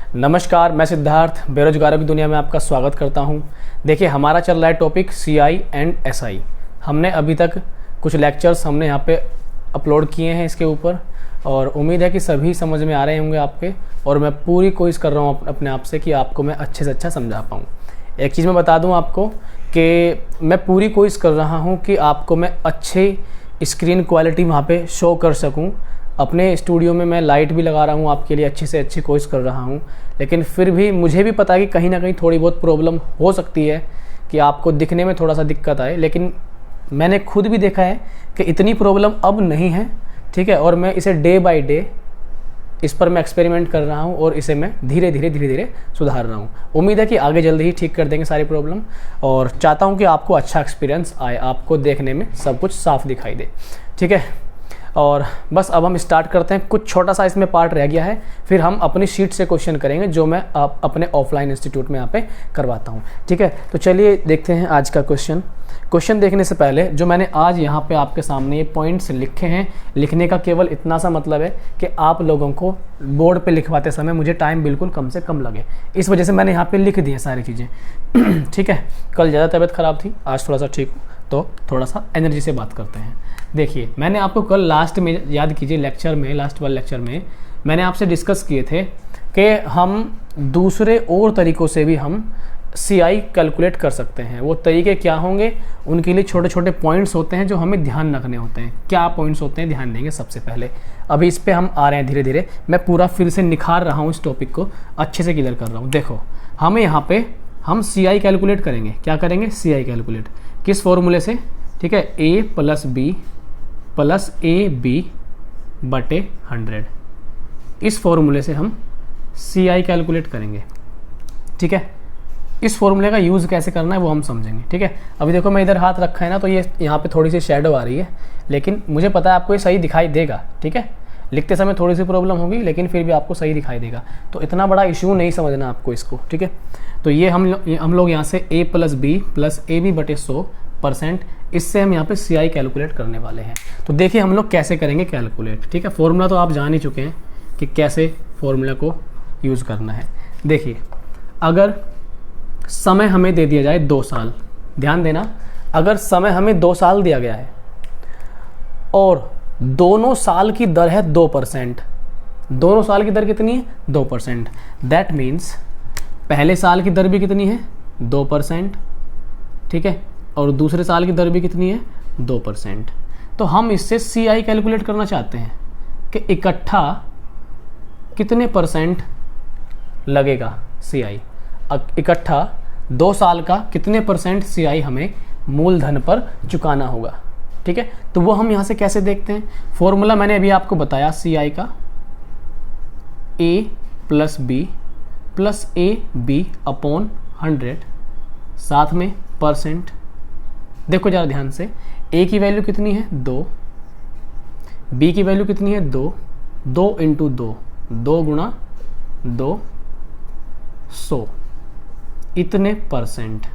नमस्कार, मैं सिद्धार्थ बेरोजगारों की दुनिया में आपका स्वागत करता हूं। देखिए, हमारा चल रहा है टॉपिक सीआई एंड एसआई। हमने अभी तक कुछ लेक्चर्स हमने यहाँ पे अपलोड किए हैं इसके ऊपर, और उम्मीद है कि सभी समझ में आ रहे होंगे आपके। और मैं पूरी कोशिश कर रहा हूँ अपने आप से कि आपको मैं अच्छे से अच्छा समझा पाऊँ। एक चीज़ मैं बता दूँ आपको कि मैं पूरी कोशिश कर रहा हूँ कि आपको मैं अच्छे स्क्रीन क्वालिटी वहाँ पे शो कर सकूँ। अपने स्टूडियो में मैं लाइट भी लगा रहा हूँ आपके लिए, अच्छी से अच्छी कोशिश कर रहा हूँ, लेकिन फिर भी मुझे भी पता है कि कहीं ना कहीं थोड़ी बहुत प्रॉब्लम हो सकती है कि आपको दिखने में थोड़ा सा दिक्कत आए। लेकिन मैंने खुद भी देखा है कि इतनी प्रॉब्लम अब नहीं है, ठीक है। और मैं इसे डे बाय डे इस पर मैं एक्सपेरिमेंट कर रहा हूँ और इसे मैं धीरे धीरे सुधार रहा हूँ। उम्मीद है कि आगे जल्दी ही ठीक कर देंगे सारी प्रॉब्लम, और चाहता हूँ कि आपको अच्छा एक्सपीरियंस आए, आपको देखने में सब कुछ साफ दिखाई दे, ठीक है। और बस अब हम स्टार्ट करते हैं। कुछ छोटा सा इसमें पार्ट रह गया है, फिर हम अपनी शीट से क्वेश्चन करेंगे जो मैं अपने ऑफलाइन इंस्टीट्यूट में यहाँ पे करवाता हूँ, ठीक है। तो चलिए देखते हैं आज का क्वेश्चन देखने से पहले जो मैंने आज यहाँ पे आपके सामने ये पॉइंट्स लिखे हैं, लिखने का केवल इतना सा मतलब है कि आप लोगों को बोर्ड पे लिखवाते समय मुझे टाइम बिल्कुल कम से कम लगे, इस वजह से मैंने यहाँ पे लिख दिए सारी चीज़ें ठीक है। कल ज़्यादा तबीयत ख़राब थी, आज थोड़ा सा ठीक हूँ, तो थोड़ा सा एनर्जी से बात करते हैं। देखिए, मैंने आपको कल लास्ट में, याद कीजिए, लास्ट वाले लेक्चर में मैंने आपसे डिस्कस किए थे कि हम दूसरे और तरीक़ों से भी हम सीआई कैलकुलेट कर सकते हैं। वो तरीके क्या होंगे, उनके लिए छोटे छोटे पॉइंट्स होते हैं जो हमें ध्यान रखने होते हैं। क्या पॉइंट्स होते हैं, ध्यान देंगे सबसे पहले। अभी इस पर हम आ रहे हैं धीरे धीरे, मैं पूरा फिर से निखार रहा हूँ, इस टॉपिक को अच्छे से क्लियर कर रहा हूँ। देखो, हमें यहाँ पे हम सीआई कैलकुलेट करेंगे। क्या करेंगे? सीआई कैलकुलेट किस फॉर्मूले से? ठीक है, A plus B plus A B बटे 100, इस फॉर्मूले से हम सीआई कैलकुलेट करेंगे, ठीक है। इस फॉर्मूले का यूज़ कैसे करना है वो हम समझेंगे, ठीक है। अभी देखो, मैं इधर हाथ रखा है ना, तो ये यहाँ पे थोड़ी सी शेडो आ रही है, लेकिन मुझे पता है आपको ये सही दिखाई देगा, ठीक है। लिखते समय थोड़ी सी प्रॉब्लम होगी, लेकिन फिर भी आपको सही दिखाई देगा, तो इतना बड़ा इशू नहीं समझना आपको इसको, ठीक है। तो ये हम लोग यहाँ से a plus B plus A B बटे 100%, इससे हम यहाँ पे सीआई कैलकुलेट करने वाले हैं। तो देखिए हम लोग कैसे करेंगे कैलकुलेट, ठीक है। फॉर्मूला तो आप जान ही चुके हैं कि कैसे फॉर्मूला को यूज़ करना है। देखिए, अगर समय हमें दे दिया जाए 2 साल, ध्यान देना, अगर समय हमें 2 साल दिया गया है और दोनों साल की दर है 2%, दोनों साल की दर कितनी है? 2%। दैट मीन्स पहले साल की दर भी कितनी है? 2%, ठीक है, और दूसरे साल की दर भी कितनी है? 2%। तो हम इससे सीआई कैलकुलेट करना चाहते हैं कि इकट्ठा कितने परसेंट लगेगा सीआई, इकट्ठा 2 साल का कितने परसेंट सीआई हमें मूलधन पर चुकाना होगा, ठीक है। तो वो हम यहाँ से कैसे देखते हैं? फॉर्मूला मैंने अभी आपको बताया सीआई का, a plus B plus A B upon 100, साथ में परसेंट। देखो जरा ध्यान से, a की वैल्यू कितनी है? 2, b की वैल्यू कितनी है? 2, 2 इंटू 2, 2 गुणा 2, 100, इतने परसेंट।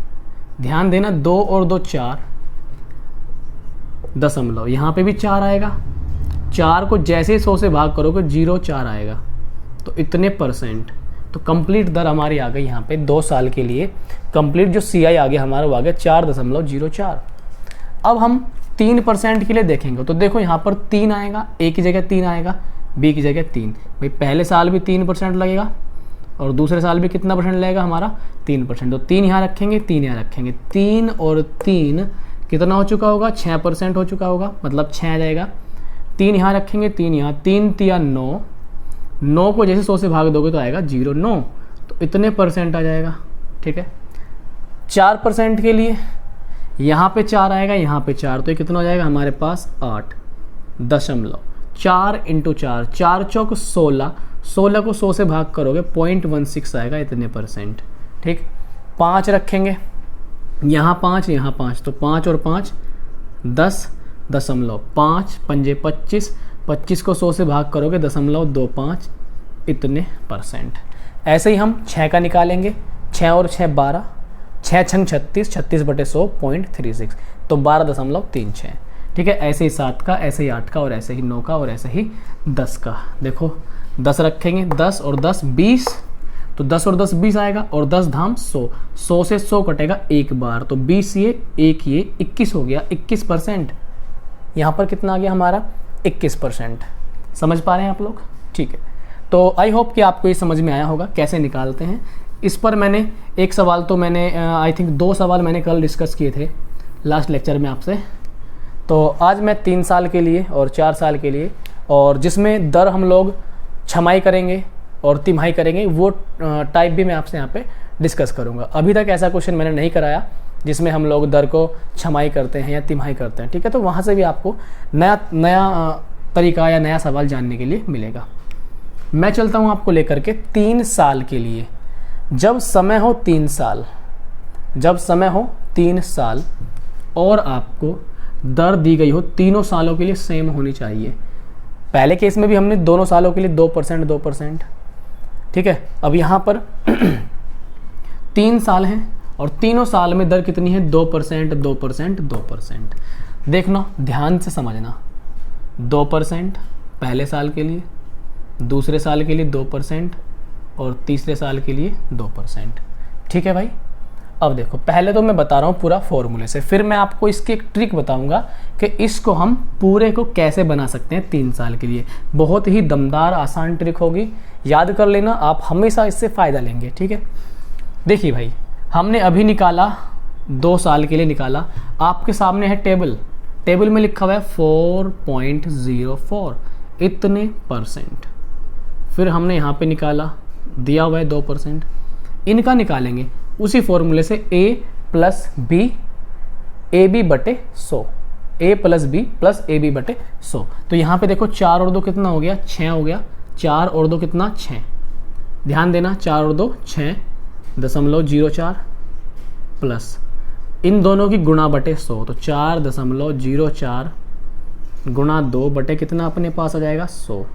ध्यान देना, 2 और 2 4, दशमलव, यहाँ पे भी 4 आएगा, 4 को जैसे 100 से भाग करोगे 0,4 आएगा, तो इतने परसेंट। तो कंप्लीट दर हमारी आ गई यहाँ पे 2 साल के लिए, कंप्लीट जो सीआई आ गया हमारा वो आ गया 4.04। अब हम 3% के लिए देखेंगे, तो देखो यहाँ पर 3 आएगा, ए की जगह 3 आएगा, बी की जगह 3। भाई पहले साल भी 3% लगेगा और दूसरे साल भी कितना परसेंट लगेगा हमारा? 3%। तो 3 यहाँ रखेंगे, 3 यहाँ रखेंगे, 3 और 3 कितना हो चुका होगा? 6% हो चुका होगा, मतलब 6 आ जाएगा। 3 यहाँ रखेंगे, 3 यहाँ, 3 तिया 9, 9 को जैसे 100 से भाग दोगे तो आएगा 0,9, तो इतने परसेंट आ जाएगा, ठीक है। 4% के लिए यहाँ पे 4 आएगा, यहाँ पे 4, तो ये कितना हो जाएगा हमारे पास? 8.4 इंटू 4, 4 चौक 16, 16 को 100 से भाग करोगे 0.16 आएगा, इतने परसेंट, ठीक। 5 रखेंगे, यहाँ 5, यहाँ 5, तो 5 और 5 10.5, 5 25, 25 को 100 से भाग करोगे 0.25, इतने परसेंट। ऐसे ही हम 6 का निकालेंगे, 6 और 6 12, 6 छंग 36, 36 बटे 100 0.36, तो 12.36, ठीक है। ऐसे ही 7 का, ऐसे ही 8 का, और ऐसे ही 9 का, और ऐसे ही 10 का। देखो 10 रखेंगे, 10 और 10 20, तो 10 और 10 20 आएगा, और 10 धाम 100, 100 से 100 कटेगा एक बार, तो 20 ये 1 ये 21 हो गया, 21%। यहाँ पर कितना आ गया हमारा 21%। समझ पा रहे हैं आप लोग? ठीक है, तो आई होप कि आपको ये समझ में आया होगा कैसे निकालते हैं। इस पर मैंने एक सवाल तो मैंने आई थिंक 2 सवाल मैंने कल डिस्कस किए थे लास्ट लेक्चर में आपसे। तो आज मैं 3 साल के लिए और 4 साल के लिए, और जिसमें दर हम लोग छमाही करेंगे और तिमाही करेंगे, वो टाइप भी मैं आपसे यहाँ पे डिस्कस करूँगा। अभी तक ऐसा क्वेश्चन मैंने नहीं कराया जिसमें हम लोग दर को छमाही करते हैं या तिमाही करते हैं, ठीक है। तो वहाँ से भी आपको नया तरीका या नया सवाल जानने के लिए मिलेगा। मैं चलता हूँ आपको लेकर के 3 साल के लिए। जब समय हो 3 साल, जब समय हो 3 साल और आपको दर दी गई हो तीनों सालों के लिए सेम होनी चाहिए। पहले केस में भी हमने दोनों सालों के लिए 2%, 2%, ठीक है। अब यहाँ पर 3 साल हैं और तीनों साल में दर कितनी है 2%, 2%, 2%। देखना, ध्यान से समझना। 2% पहले साल के लिए, दूसरे साल के लिए 2% और तीसरे साल के लिए 2%, ठीक है भाई। अब देखो, पहले तो मैं बता रहा हूँ पूरा फॉर्मूले से, फिर मैं आपको इसकी एक ट्रिक बताऊंगा कि इसको हम पूरे को कैसे बना सकते हैं 3 साल के लिए। बहुत ही दमदार आसान ट्रिक होगी, याद कर लेना, आप हमेशा इससे फ़ायदा लेंगे, ठीक है। देखिए भाई, हमने अभी निकाला 2 साल के लिए निकाला, आपके सामने है टेबल, टेबल में लिखा हुआ है 4.04 इतने %। फिर हमने यहाँ पे निकाला, दिया हुआ है 2%, इनका निकालेंगे उसी फॉर्मूले से a प्लस बी AB बटे 100, a plus B plus AB बटे 100। तो यहाँ पे देखो 4 और 2 कितना हो गया, 6 हो गया। 4 और 2 कितना, 6। ध्यान देना, 4 और 2 6.04 प्लस इन दोनों की गुणा बटे 100, तो 4.04 गुणा 2 बटे कितना अपने पास आ जाएगा 100।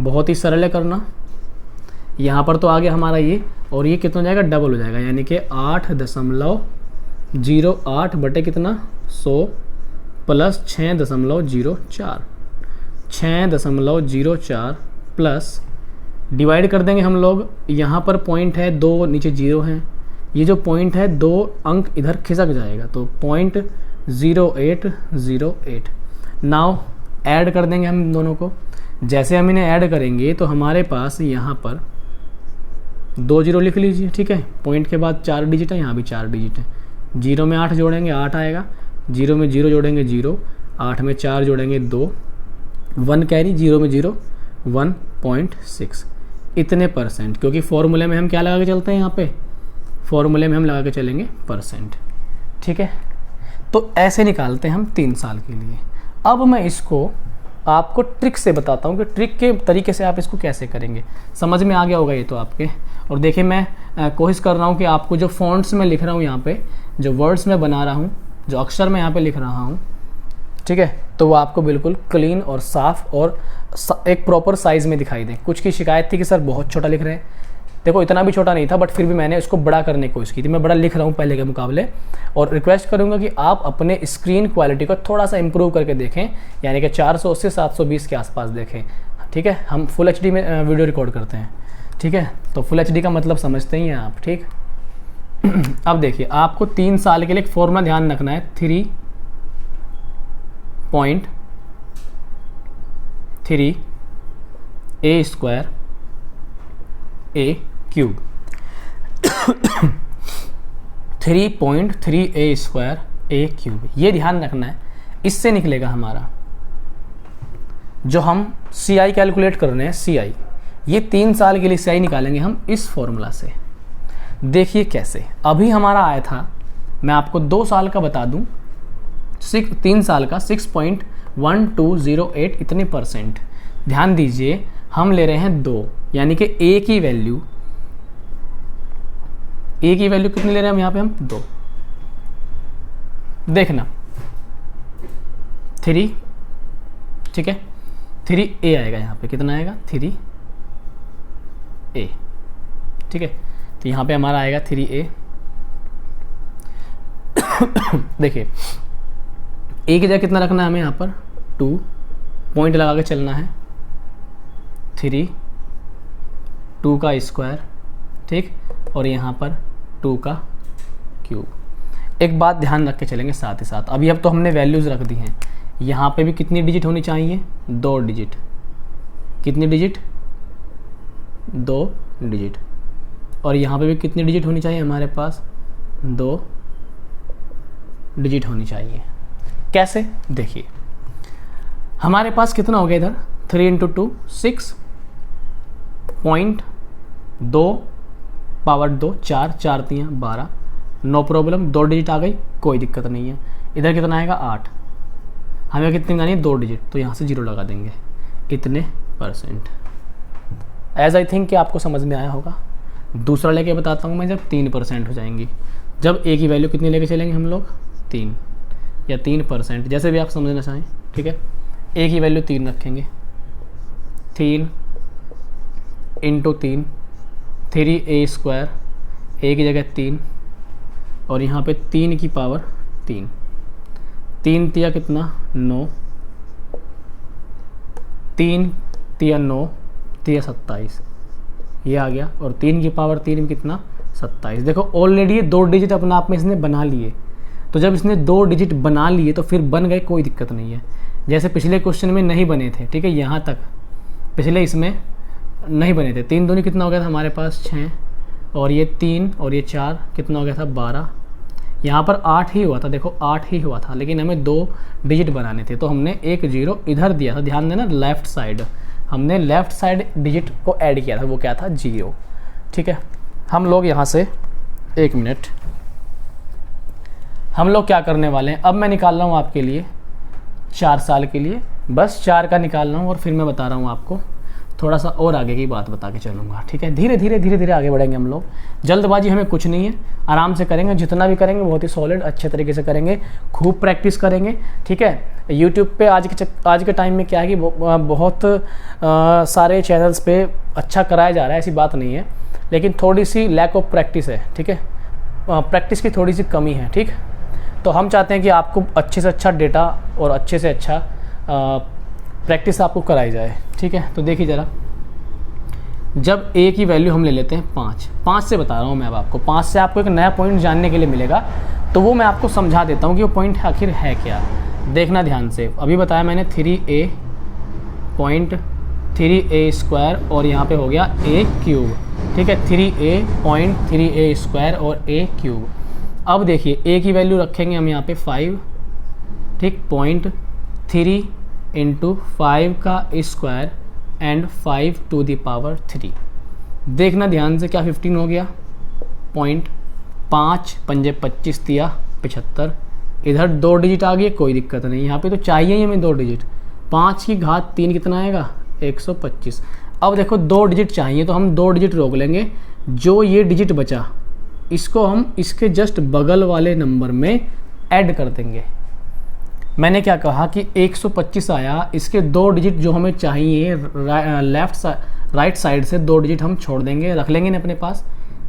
बहुत ही सरल है करना। यहाँ पर तो आ गया हमारा ये, और ये कितना हो जाएगा, डबल हो जाएगा, यानी कि 8.08 बटे कितना 100 प्लस 6.04, 6.04 प्लस डिवाइड कर देंगे हम लोग। यहाँ पर पॉइंट है 2, नीचे 0 है, ये जो पॉइंट है 2 अंक इधर खिसक जाएगा, तो 0.0808। नाउ ऐड कर देंगे हम दोनों को। जैसे हम इन्हें ऐड करेंगे तो हमारे पास यहाँ पर 2 0 लिख लीजिए, ठीक है। पॉइंट के बाद 4 डिजिट है, यहाँ भी 4 डिजिट है। 0 में 8 जोड़ेंगे 8 आएगा, 0 में 0 जोड़ेंगे 0, 8 में 4 जोड़ेंगे 2, 1 कैरी, 0 में 0, 1.6 इतने %। क्योंकि फॉर्मूले में हम क्या लगा के चलते हैं, यहाँ पे फॉर्मूले में हम लगा के चलेंगे %, ठीक है। तो ऐसे निकालते हैं हम 3 साल के लिए। अब मैं इसको आपको ट्रिक से बताता हूँ कि ट्रिक के तरीके से आप इसको कैसे करेंगे। समझ में आ गया होगा ये तो आपके। और देखिए, मैं कोशिश कर रहा हूँ कि आपको जो फॉन्ट्स में लिख रहा हूँ यहाँ पे, जो वर्ड्स में बना रहा हूँ, जो अक्षर मैं यहाँ पे लिख रहा हूँ, ठीक है, तो वो आपको बिल्कुल क्लीन और साफ और एक प्रॉपर साइज़ में दिखाई दे। कुछ की शिकायत थी कि सर बहुत छोटा लिख रहे हैं। देखो, इतना भी छोटा नहीं था, बट फिर भी मैंने इसको बड़ा करने की कोशिश की थी। मैं बड़ा लिख रहा हूँ पहले के मुकाबले, और रिक्वेस्ट करूँगा कि आप अपने स्क्रीन क्वालिटी को थोड़ा सा इंप्रूव करके देखें, यानी कि 480 720 के आसपास देखें, ठीक है। हम फुल HD में वीडियो रिकॉर्ड करते हैं, ठीक है। तो फुल HD का मतलब समझते ही हैं आप, ठीक। अब देखिए, आपको 3 साल के लिए एक फॉर्मूला ध्यान रखना है, 3.3a² a³ 3.3a² a³, ये ध्यान रखना है। इससे निकलेगा हमारा जो हम CI कैलकुलेट कर रहे हैं, CI, ये 3 साल के लिए CI निकालेंगे हम इस फॉर्मूला से। देखिए कैसे, अभी हमारा आया था, मैं आपको 2 साल का बता दूं, 3 साल का 6.1208 इतने %। ध्यान दीजिए, हम ले रहे हैं 2, यानी कि a की वैल्यू कितनी ले रहे हैं हम यहाँ पे, हम 2। देखना 3, ठीक है, 3a आएगा यहाँ पे, कितना आएगा 3a, ठीक है। तो यहाँ पे हमारा आएगा 3a। देखिए, a की जगह कितना रखना है हमें यहाँ पर 2, पॉइंट लगा के चलना है, 3, 2 का स्क्वायर ठीक, और यहाँ पर 2 का क्यूब। एक बात ध्यान रख के चलेंगे साथ ही साथ, अभी अब तो हमने वैल्यूज़ रख दी हैं, यहाँ पे भी कितनी डिजिट होनी चाहिए, 2 डिजिट। कितनी डिजिट, 2 डिजिट। और यहाँ पे भी कितनी डिजिट होनी चाहिए हमारे पास, 2 डिजिट होनी चाहिए। कैसे, देखिए हमारे पास कितना हो गया इधर, 3 × 2 6.2 पावर 2 4 4 3 12, नो प्रॉब्लम, 2 डिजिट आ गई, कोई दिक्कत नहीं है। इधर कितना आएगा 8, हमें कितनी बनानी है, 2 डिजिट, तो यहाँ से 0 लगा देंगे, इतने %। एज आई थिंक कि आपको समझ में आया होगा। दूसरा लेके बताता हूँ मैं, जब 3% हो जाएंगी, जब ए की वैल्यू कितनी लेके चलेंगे हम लोग, 3 या 3%, जैसे भी आप समझना चाहें, ठीक है। ए की वैल्यू 3 रखेंगे, 3 × 3 3a², ए की जगह 3 और यहाँ पे 3 की पावर 3, 3 तिया कितना 9, 3 तिया 9 तिया 27, ये आ गया। और 3 की पावर 3 में कितना 27। देखो ऑलरेडी 2 डिजिट अपने आप में इसने बना लिए, तो जब इसने 2 डिजिट बना लिए तो फिर बन गए, कोई दिक्कत नहीं है। जैसे पिछले क्वेश्चन में नहीं बने थे, ठीक है, यहाँ तक पिछले इसमें नहीं बने थे। 3 दूनी कितना हो गया था हमारे पास 6, और ये 3 और ये 4 कितना हो गया था 12। यहाँ पर 8 ही हुआ था, देखो 8 ही हुआ था, लेकिन हमें 2 डिजिट बनाने थे, तो हमने एक 0 इधर दिया था। ध्यान देना, लेफ़्ट साइड हमने लेफ़्ट साइड डिजिट को ऐड किया था, वो क्या था 0, ठीक है। हम लोग यहाँ से 1 मिनट, हम लोग क्या करने वाले हैं, अब मैं निकाल रहा हूँ आपके लिए 4 साल के लिए, बस 4 का निकाल रहा हूँ और फिर मैं बता रहा हूँ आपको, थोड़ा सा और आगे की बात बता के चलूँगा, ठीक है। धीरे धीरे आगे बढ़ेंगे हम लोग, जल्दबाजी हमें कुछ नहीं है, आराम से करेंगे, जितना भी करेंगे बहुत ही सॉलिड अच्छे तरीके से करेंगे, खूब प्रैक्टिस करेंगे, ठीक है। यूट्यूब पे आज के टाइम में क्या है कि बहुत सारे चैनल्स पे अच्छा कराया जा रहा है, ऐसी बात नहीं है, लेकिन थोड़ी सी लैक ऑफ प्रैक्टिस है, ठीक है, प्रैक्टिस की थोड़ी सी कमी है, ठीक। तो हम चाहते हैं कि आपको अच्छे से अच्छा डेटा और अच्छे से अच्छा प्रैक्टिस आपको कराई जाए, ठीक है। तो देखिए ज़रा, जब ए की वैल्यू हम ले लेते हैं 5 से बता रहा हूँ मैं अब आपको, 5 से आपको एक नया पॉइंट जानने के लिए मिलेगा, तो वो मैं आपको समझा देता हूँ कि वो पॉइंट आखिर है क्या। देखना ध्यान से, अभी बताया मैंने 3a² और यहाँ पे हो गया a³, ठीक है, 3a.3a² और a³। अब देखिए ए की वैल्यू रखेंगे हम यहाँ पे 5, ठीक, 0.3 × 5 का square and 5 to the power 3। देखना ध्यान से, क्या 15 हो गया, 0.5 पंजे 25 तिया 75, इधर 2 डिजिट आ गए, कोई दिक्कत नहीं, यहाँ पे तो चाहिए ही हमें 2 डिजिट, 5 की घात 3 कितना आएगा 125। अब देखो 2 डिजिट चाहिए, तो हम 2 डिजिट रोक लेंगे, जो ये डिजिट बचा इसको हम इसके जस्ट बगल वाले नंबर में ऐड कर देंगे। मैंने क्या कहा कि 125 आया, इसके 2 डिजिट जो हमें चाहिए राइट साइड से 2 डिजिट हम छोड़ देंगे, रख लेंगे ना अपने पास,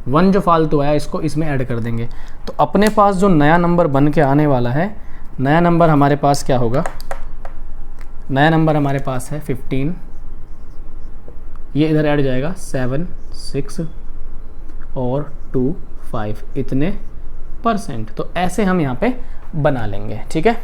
1 जो फालतू आया इसको इसमें ऐड कर देंगे। तो अपने पास जो नया नंबर बन के आने वाला है, नया नंबर हमारे पास क्या होगा, नया नंबर हमारे पास है 15, ये इधर ऐड जाएगा 7 6 और 2 5, इतने %। तो ऐसे हम यहाँ पे बना लेंगे, ठीक है,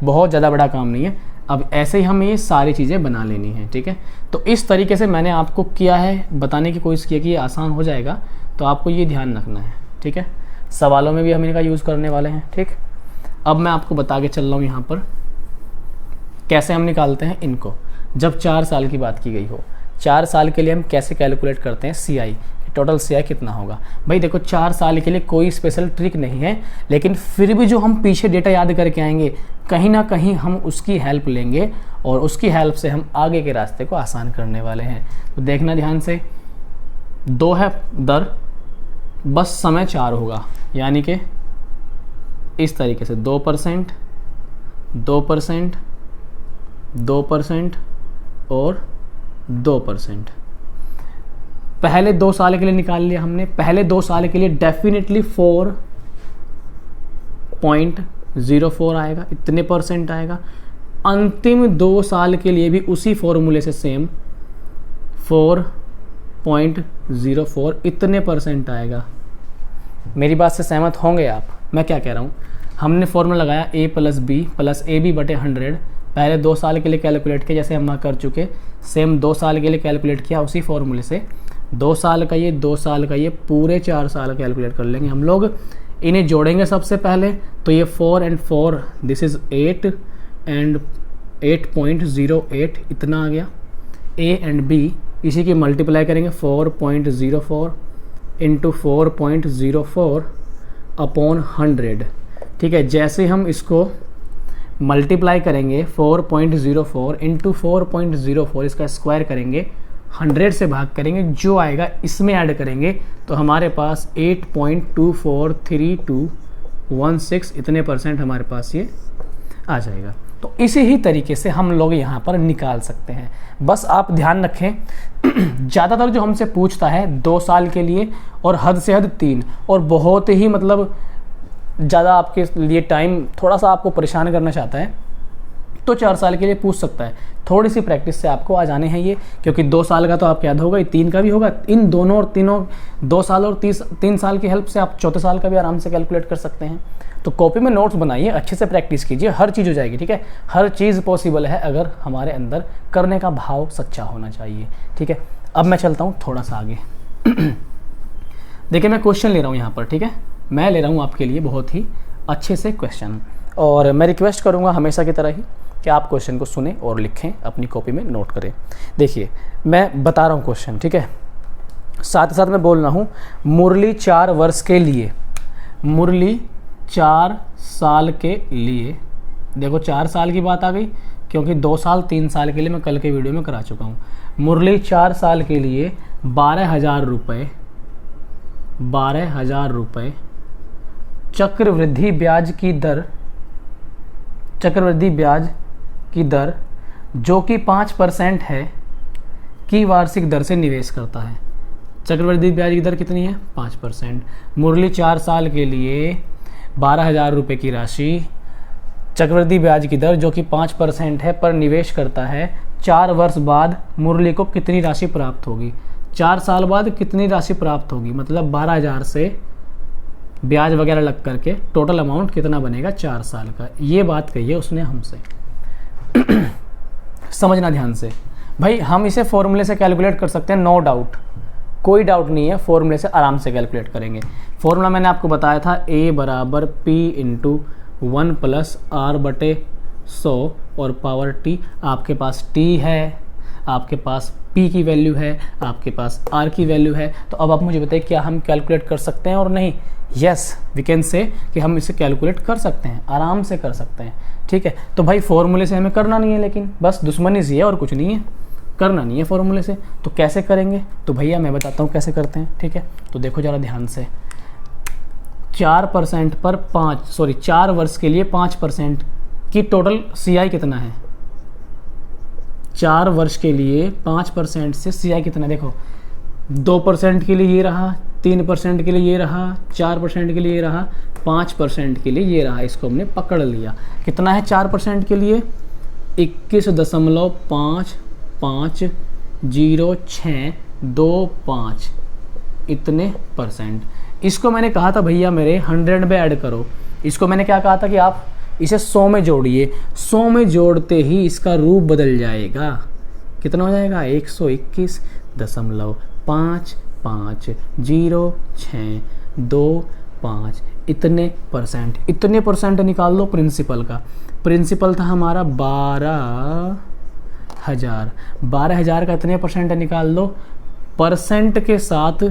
बहुत ज़्यादा बड़ा काम नहीं है। अब ऐसे ही हमें ये सारी चीज़ें बना लेनी है, ठीक है। तो इस तरीके से मैंने आपको किया है, बताने की कोशिश की है कि ये आसान हो जाएगा, तो आपको ये ध्यान रखना है, ठीक है। सवालों में भी हम इनका यूज़ करने वाले हैं, ठीक। अब मैं आपको बता के चल रहा हूँ यहाँ पर कैसे हम निकालते हैं इनको, जब 4 साल की बात की गई हो। 4 साल के लिए हम कैसे कैलकुलेट करते हैं CI, टोटल CI कितना होगा। भाई देखो 4 साल के लिए कोई स्पेशल ट्रिक नहीं है, लेकिन फिर भी जो हम पीछे डेटा याद करके आएंगे, कहीं ना कहीं हम उसकी हेल्प लेंगे और उसकी हेल्प से हम आगे के रास्ते को आसान करने वाले हैं। तो देखना ध्यान से, 2 है दर, बस समय 4 होगा, यानी कि इस तरीके से 2%, 2%, 2% और 2%। पहले 2 साल के लिए निकाल लिया हमने, पहले 2 साल के लिए डेफिनेटली 4.04 आएगा, इतने % आएगा। अंतिम 2 साल के लिए भी उसी फॉर्मूले से सेम 4 4.04 इतने % आएगा। मेरी बात से सहमत होंगे आप? मैं क्या कह रहा हूँ, हमने फॉर्मूला लगाया a + b + ab/100, पहले 2 साल के लिए कैलकुलेट किया जैसे हम वहाँ कर चुके, सेम 2 साल के लिए कैलकुलेट किया उसी फॉर्मूले से, 2 साल का ये, 2 साल का ये, पूरे 4 साल कैलकुलेट कर लेंगे हम लोग। इन्हें जोड़ेंगे सबसे पहले, तो ये 4 and 4 दिस इज़ 8 and 8.08 इतना आ गया। a and b इसी की मल्टीप्लाई करेंगे, 4.04 इंटू 4.04 अपॉन 100, ठीक है। जैसे हम इसको मल्टीप्लाई करेंगे 4.04 इंटू 4.04, इसका स्क्वायर करेंगे, 100 से भाग करेंगे, जो आएगा इसमें ऐड करेंगे, तो हमारे पास 8.243216 इतने % हमारे पास ये आ जाएगा। तो इसी ही तरीके से हम लोग यहाँ पर निकाल सकते हैं। बस आप ध्यान रखें ज़्यादातर जो हमसे पूछता है 2 साल के लिए और हद से हद 3, और बहुत ही मतलब ज़्यादा आपके लिए टाइम थोड़ा सा आपको परेशान करना चाहता है तो 4 साल के लिए पूछ सकता है। थोड़ी सी प्रैक्टिस से आपको आ जाने हैं ये, क्योंकि 2 साल का तो आपको याद होगा, 3 का भी होगा। इन दोनों और तीनों 2 साल और 3 साल की हेल्प से आप 4थे साल का भी आराम से कैलकुलेट कर सकते हैं। तो कॉपी में नोट्स बनाइए, अच्छे से प्रैक्टिस कीजिए, हर चीज़ हो जाएगी, ठीक है। हर चीज़ पॉसिबल है अगर हमारे अंदर करने का भाव सच्चा होना चाहिए, ठीक है। अब मैं चलता हूँ थोड़ा सा आगे। देखिए मैं क्वेश्चन ले रहा हूँ यहाँ पर, ठीक है। मैं ले रहा हूँ आपके लिए बहुत ही अच्छे से क्वेश्चन, और मैं रिक्वेस्ट करूँगा हमेशा की तरह ही कि आप क्वेश्चन को सुनें और लिखें, अपनी कॉपी में नोट करें। देखिए मैं बता रहा हूँ क्वेश्चन, ठीक है, साथ ही साथ मैं बोल रहा हूँ मुरली 4 वर्ष के लिए, मुरली 4 साल के लिए, देखो 4 साल की बात आ गई क्योंकि 2 साल 3 साल के लिए मैं कल के वीडियो में करा चुका हूँ। मुरली 4 साल के लिए 12,000 रुपये, 12,000 रुपये चक्रवृद्धि ब्याज की दर, चक्रवृद्धि ब्याज की दर जो कि 5% है की वार्षिक दर से निवेश करता है। चक्रवृद्धि ब्याज की दर कितनी है? 5%। मुरली 4 साल के लिए 12,000 रुपये की राशि चक्रवृद्धि ब्याज की दर जो कि 5% है पर निवेश करता है। 4 वर्ष बाद मुरली को कितनी राशि प्राप्त होगी? 4 साल बाद कितनी राशि प्राप्त होगी? मतलब 12,000 से ब्याज वगैरह लग करके टोटल अमाउंट कितना बनेगा 4 साल का। ये बात कही है उसने हमसे। समझना ध्यान से भाई, हम इसे फॉर्मूले से कैलकुलेट कर सकते हैं, नो डाउट, कोई डाउट नहीं है, फॉर्मूले से आराम से कैलकुलेट करेंगे। फॉर्मूला मैंने आपको बताया था a बराबर p इंटू 1 प्लस r/100 और पावर t। आपके पास t है, आपके पास p की वैल्यू है, आपके पास r की वैल्यू है। तो अब आप मुझे बताइए क्या हम कैलकुलेट कर सकते हैं और नहीं? यस वी कैन से कि हम इसे कैलकुलेट कर सकते हैं, आराम से कर सकते हैं, ठीक है। तो भाई फॉर्मूले से हमें करना नहीं है, लेकिन बस दुश्मनी सी है और कुछ नहीं है, करना नहीं है फॉर्मूले से। तो कैसे करेंगे? तो भैया मैं बताता हूँ कैसे करते हैं, ठीक है। तो देखो ज़रा ध्यान से, 4% पर 4 वर्ष के लिए 5% की टोटल CI कितना है? 4 वर्ष के लिए 5% से CI कितना? देखो 2% के लिए ये रहा, 3% के लिए ये रहा, 4% के लिए ये रहा, 5% के लिए ये रहा। इसको हमने पकड़ लिया। कितना है 4% के लिए? 21.550625 इतने %। इसको मैंने कहा था भैया मेरे 100 में ऐड करो। इसको मैंने क्या कहा था कि आप इसे 100 में जोड़िए। 100 में जोड़ते ही इसका रूप बदल जाएगा। कितना हो जाएगा? 121.550625 इतने %। इतने % निकाल दो प्रिंसिपल का। प्रिंसिपल था हमारा 12,000। 12,000 का इतने % निकाल दो। % के साथ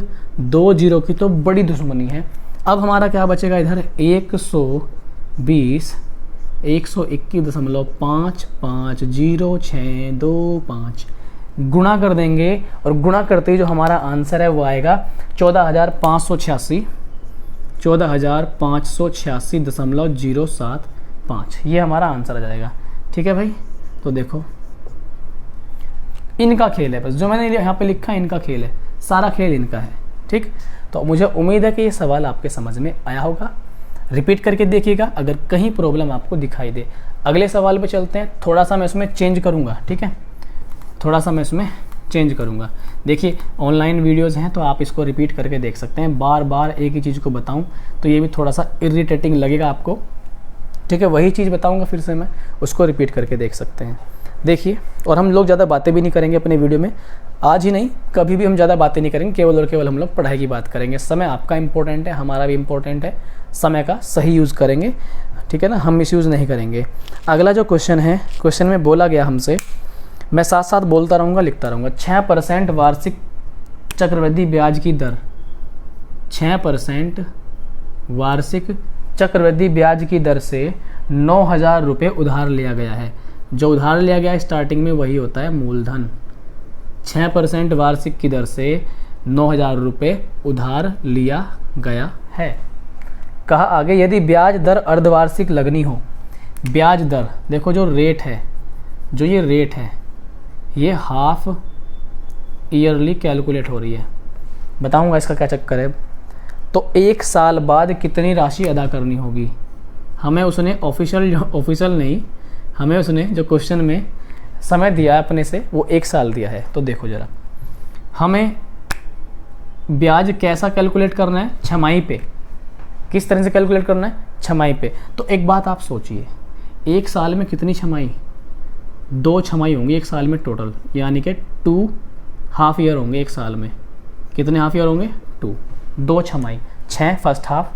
2 जीरो की तो बड़ी दुश्मनी है। अब हमारा क्या बचेगा इधर? 121.550625 गुणा कर देंगे, और गुणा करते ही जो हमारा आंसर है वो आएगा 14,586, 14,586.075। ये हमारा आंसर आ जाएगा, ठीक है भाई। तो देखो इनका खेल है, बस जो मैंने यहाँ पे लिखा है इनका खेल है, सारा खेल इनका है, ठीक। तो मुझे उम्मीद है कि ये सवाल आपके समझ में आया होगा। रिपीट करके देखिएगा अगर कहीं प्रॉब्लम आपको दिखाई दे। अगले सवाल पे चलते हैं। थोड़ा सा मैं इसमें चेंज करूँगा, ठीक है, थोड़ा सा मैं इसमें चेंज करूँगा। देखिए ऑनलाइन वीडियोज़ हैं तो आप इसको रिपीट करके देख सकते हैं। बार बार एक ही चीज़ को बताऊँ तो ये भी थोड़ा सा इरिटेटिंग लगेगा आपको, ठीक है। वही चीज़ बताऊँगा फिर से मैं, उसको रिपीट करके देख सकते हैं। देखिए, और हम लोग ज़्यादा बातें भी नहीं करेंगे अपने वीडियो में, आज ही नहीं कभी भी हम ज़्यादा बातें नहीं करेंगे, केवल और केवल हम लोग पढ़ाई की बात करेंगे। समय आपका इंपॉर्टेंट है, हमारा भी इंपॉर्टेंट है, समय का सही यूज़ करेंगे, ठीक है ना, हम मिस यूज़ नहीं करेंगे। अगला जो क्वेश्चन है, क्वेश्चन में बोला गया हमसे, मैं साथ साथ बोलता रहूँगा लिखता रहूँगा, 6% वार्षिक चक्रवृद्धि ब्याज की दर, 6% वार्षिक चक्रवृद्धि ब्याज की दर से 9,000 रुपये उधार लिया गया है। जो उधार लिया गया है स्टार्टिंग में वही होता है मूलधन। 6% वार्षिक की दर से 9,000 रुपये उधार लिया गया है। कहा आगे, यदि ब्याज दर अर्धवार्षिक लगनी हो, ब्याज दर देखो जो रेट है, जो ये रेट है ये हाफ ईयरली कैलकुलेट हो रही है। बताऊंगा इसका क्या चक्कर है। तो 1 साल बाद कितनी राशि अदा करनी होगी, हमें उसने ऑफिशियल नहीं, हमें उसने जो क्वेश्चन में समय दिया है अपने से वो 1 साल दिया है। तो देखो ज़रा, हमें ब्याज कैसा कैलकुलेट करना है, छमाही पे। किस तरह से कैलकुलेट करना है, छमाही पे। तो एक बात आप सोचिए, 1 साल में कितनी छमाही, 2 छमाही होंगी 1 साल में टोटल, यानी कि 2 हाफ ईयर होंगे 1 साल में। कितने हाफ ईयर होंगे, 2 छमाही, 6 first half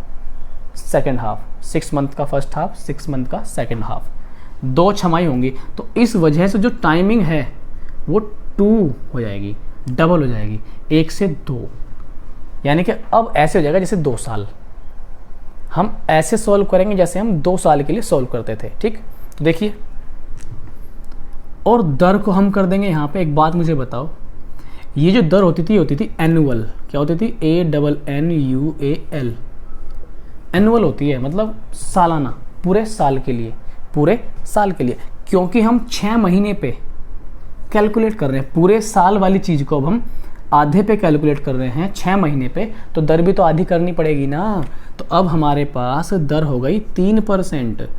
second half, 6 month का फर्स्ट हाफ 6 मंथ का सेकेंड हाफ, 2 छमाही होंगी। तो इस वजह से जो टाइमिंग है वो 2 हो जाएगी, डबल हो जाएगी, 1 से 2, यानी कि अब ऐसे हो जाएगा जैसे 2 साल। हम ऐसे सॉल्व करेंगे जैसे हम 2 साल के लिए सॉल्व करते थे, ठीक। तो देखिए, और दर को हम कर देंगे यहाँ पे। एक बात मुझे बताओ, ये जो दर होती थी एनुअल, क्या होती थी, ANNUAL, एनुअल होती है, मतलब सालाना, पूरे साल के लिए, पूरे साल के लिए। क्योंकि हम 6 महीने पे कैलकुलेट कर रहे हैं, पूरे साल वाली चीज़ को अब हम आधे पे कैलकुलेट कर रहे हैं 6 महीने पे, तो दर भी तो आधी करनी पड़ेगी ना। तो अब हमारे पास दर हो गई 3%।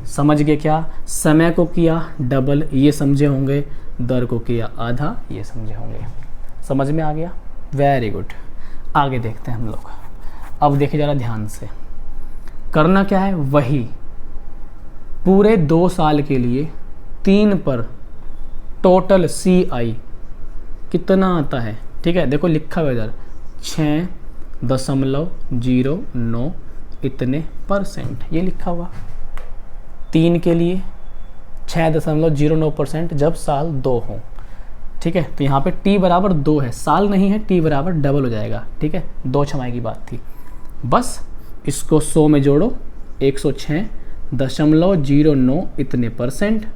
समझ गए क्या, समय को किया डबल, ये समझे होंगे, दर को किया आधा, ये समझे होंगे। समझ में आ गया, वेरी गुड। आगे देखते हैं हम लोग। अब देखिए ज़रा ध्यान से, करना क्या है, वही पूरे 2 साल के लिए 3 पर टोटल CI कितना आता है, ठीक है। देखो लिखा हुआ इधर 6.09 इतने %, ये लिखा हुआ 3 के लिए 6.09% जब साल 2 हो, ठीक है। तो यहाँ पे t बराबर 2 है, साल नहीं है, t बराबर डबल हो जाएगा, ठीक है। 2 छमाही की बात थी, बस इसको 100 में जोड़ो, 106.09 इतने %।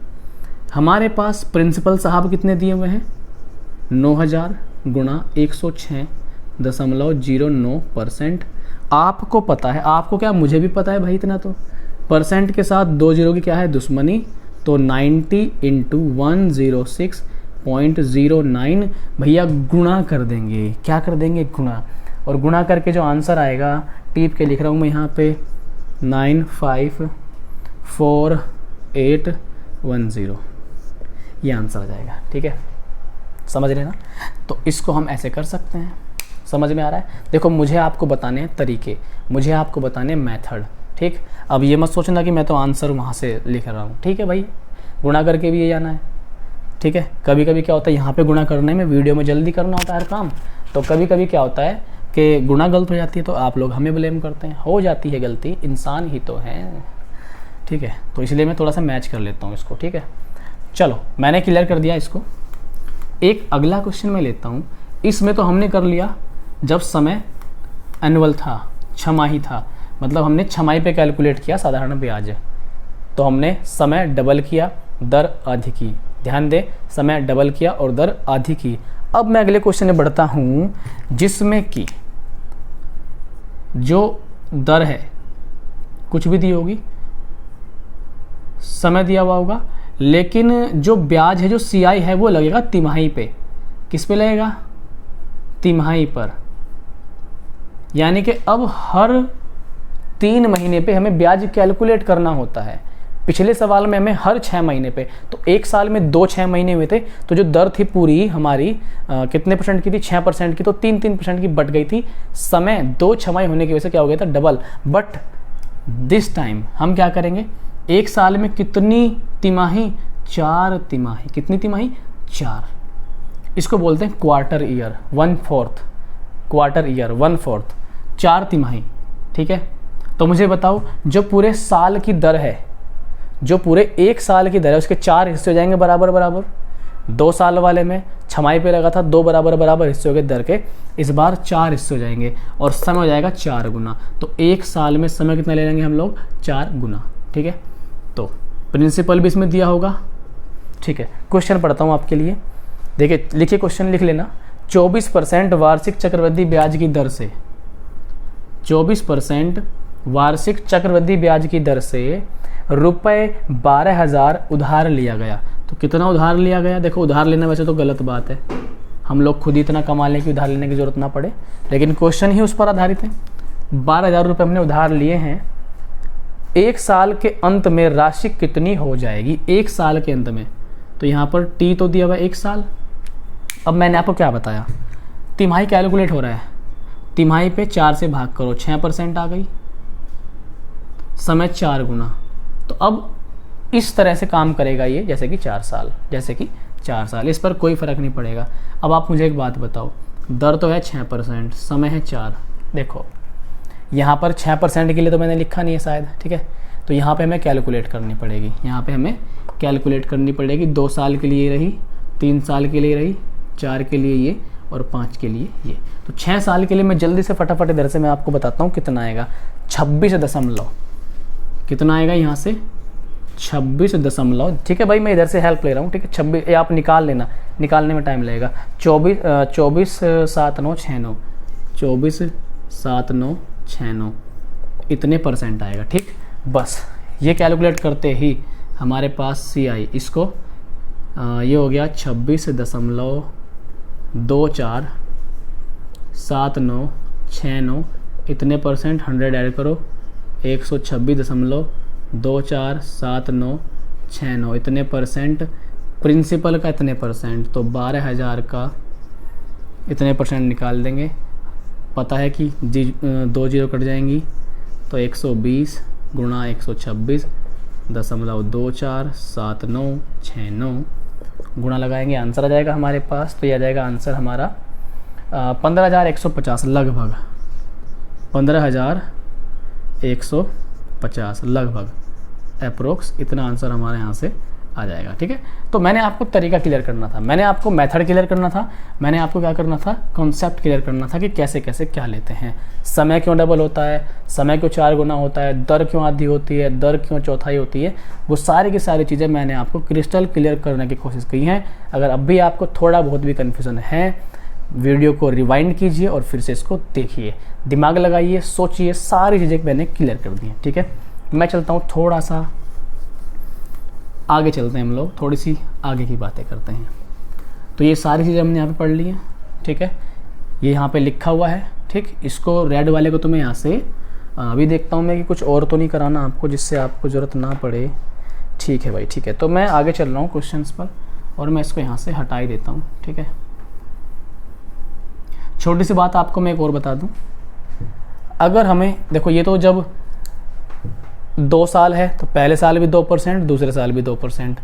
हमारे पास प्रिंसिपल साहब कितने दिए हुए हैं, 9,000 गुणा 106.09%। आपको पता है, आपको क्या, मुझे भी पता है भाई इतना तो, परसेंट के साथ 2 जीरो की क्या है दुश्मनी, तो 90 × 106.09 भैया गुणा कर देंगे। क्या कर देंगे, गुणा। और गुणा करके जो आंसर आएगा, टीप के लिख रहा हूँ मैं यहाँ पे 954,810, ये आंसर आ जाएगा, ठीक है। समझ रहे ना। तो इसको हम ऐसे कर सकते हैं, समझ में आ रहा है। देखो मुझे आपको बताने हैं तरीके, मुझे आपको बताने मेथड, ठीक। अब ये मत सोचना कि मैं तो आंसर वहाँ से लिख रहा हूँ, ठीक है भाई, गुणा करके भी ये जाना है, ठीक है। कभी कभी क्या होता है, यहाँ पे गुणा करने में वीडियो में जल्दी करना होता है हर काम, तो कभी कभी क्या होता है कि गुणा गलत हो जाती है, तो आप लोग हमें ब्लेम करते हैं। हो जाती है गलती, इंसान ही तो हैं, ठीक है। तो इसलिए मैं थोड़ा सा मैच कर लेता हूँ इसको, ठीक है। चलो मैंने क्लियर कर दिया इसको। एक अगला क्वेश्चन मैं लेता हूँ। इसमें तो हमने कर लिया जब समय एनुअल था, छमाही था, मतलब हमने छमाही पे कैलकुलेट किया साधारण ब्याज, तो हमने समय डबल किया, दर आधी की। ध्यान दे, समय डबल किया और दर आधी की। अब मैं अगले क्वेश्चन में बढ़ता हूँ, जिसमें कि जो दर है कुछ भी दी होगी, समय दिया हुआ होगा, लेकिन जो ब्याज है, जो CI है, वो लगेगा तिमाही पे। किस पे लगेगा, तिमाही पर। यानी कि अब हर 3 महीने पे हमें ब्याज कैलकुलेट करना होता है। पिछले सवाल में हमें हर 6 महीने पे, तो एक साल में 2 6 महीने हुए थे, तो जो दर थी पूरी हमारी कितने परसेंट की थी, 6% की, तो 3% की बट गई थी। समय 2 छमाही होने की वजह से क्या हो गया था, डबल। बट दिस टाइम हम क्या करेंगे, एक साल में कितनी तिमाही, 4 तिमाही। कितनी तिमाही, 4। इसको बोलते हैं क्वार्टर ईयर, 1/4 क्वार्टर ईयर, 1/4 4 तिमाही। ठीक है, तो मुझे बताओ जो पूरे साल की दर है, जो पूरे एक साल की दर है, उसके 4 हिस्से हो जाएंगे बराबर बराबर। 2 साल वाले में छमाही पे लगा था 2 बराबर बराबर हिस्से हो गए दर के, इस बार 4 हिस्से हो जाएंगे और समय हो जाएगा 4 गुना। तो एक साल में समय कितना ले लेंगे हम लोग, 4 गुना। ठीक है, तो प्रिंसिपल भी इसमें दिया होगा। ठीक है, क्वेश्चन पढ़ता हूँ आपके लिए, देखिए लिखिए, क्वेश्चन लिख लेना। 24% वार्षिक चक्रवृद्धि ब्याज की दर से, 24% वार्षिक चक्रवृद्धि ब्याज की दर से ₹12,000 उधार लिया गया। तो कितना उधार लिया गया, देखो उधार लेना वैसे तो गलत बात है, हम लोग खुद ही इतना कमा लें कि उधार लेने की जरूरत ना पड़े, लेकिन क्वेश्चन ही उस पर आधारित है। 12,000 रुपये हमने उधार लिए हैं, एक साल के अंत में राशि कितनी हो जाएगी, एक साल के अंत में। तो यहाँ पर टी तो दिया हुआ है 1 साल। अब मैंने आपको क्या बताया, तिमाही कैलकुलेट हो रहा है, तिमाही पे 4 से भाग करो, 6% आ गई, समय 4 गुना। तो अब इस तरह से काम करेगा ये, जैसे कि 4 साल, जैसे कि 4 साल, इस पर कोई फ़र्क नहीं पड़ेगा। अब आप मुझे एक बात बताओ, दर तो है 6%, समय है 4। देखो यहाँ पर 6% के लिए तो मैंने लिखा नहीं है शायद, ठीक है, तो यहाँ पे हमें कैलकुलेट करनी पड़ेगी, यहाँ पे हमें कैलकुलेट करनी पड़ेगी। 2 साल के लिए रही, 3 साल के लिए रही, 4 के लिए ये और 5 के लिए ये। तो 6 साल के लिए मैं जल्दी से फटाफट इधर से मैं आपको बताता हूँ कितना आएगा। 26 कितना आएगा यहाँ से, 26 ठीक है भाई, मैं इधर से हेल्प ले रहा हूँ, ठीक है। 26 ये आप निकाल लेना, निकालने में टाइम लगेगा। 24,7,9,69 24,7,9,69 इतने परसेंट आएगा, ठीक। बस ये कैलकुलेट करते ही हमारे पास सी आई, इसको ये हो गया 26.247969 इतने परसेंट, 100 ऐड करो, 126.247969 इतने परसेंट। प्रिंसिपल का इतने परसेंट, तो 12,000 का इतने परसेंट निकाल देंगे। पता है कि 2 जीरो कट जाएंगी, तो 120 गुणा 126.247969 गुणा लगाएंगे, आंसर आ जाएगा हमारे पास। तो यह आ जाएगा आंसर हमारा 15,150 लगभग, 15,150 लगभग अप्रोक्स, इतना आंसर हमारे यहाँ से आ जाएगा, ठीक है। तो मैंने आपको तरीका क्लियर करना था, मैंने आपको मेथड क्लियर करना था, मैंने आपको क्या करना था, कॉन्सेप्ट क्लियर करना था कि कैसे कैसे क्या लेते हैं, समय क्यों डबल होता है, समय क्यों 4 गुना होता है, दर क्यों आधी होती है, दर क्यों चौथाई होती है, वो सारी की सारी चीज़ें मैंने आपको क्रिस्टल क्लियर करने की कोशिश की है। अगर अब भी आपको थोड़ा बहुत भी कन्फ्यूज़न है, वीडियो को रिवाइंड कीजिए और फिर से इसको देखिए, दिमाग लगाइए, सोचिए, सारी चीज़ें मैंने क्लियर कर दी हैं, ठीक है। मैं चलता हूँ, थोड़ा सा आगे चलते हैं, हम लोग थोड़ी सी आगे की बातें करते हैं। तो ये सारी चीज़ें हमने यहाँ पे पढ़ ली हैं, ठीक है, ये यहाँ पे लिखा हुआ है, ठीक। इसको रेड वाले को तो मैं यहाँ से अभी देखता हूँ मैं कि कुछ और तो नहीं कराना आपको जिससे आपको ज़रूरत ना पड़े, ठीक है भाई, ठीक है। तो मैं आगे चल रहा हूँ क्वेश्चंस पर और मैं इसको यहाँ से हटा ही देता हूँ, ठीक है। छोटी सी बात आपको मैं एक और बता दूँ, अगर हमें देखो, ये तो जब 2 साल है तो पहले साल भी 2%, दूसरे साल भी 2%,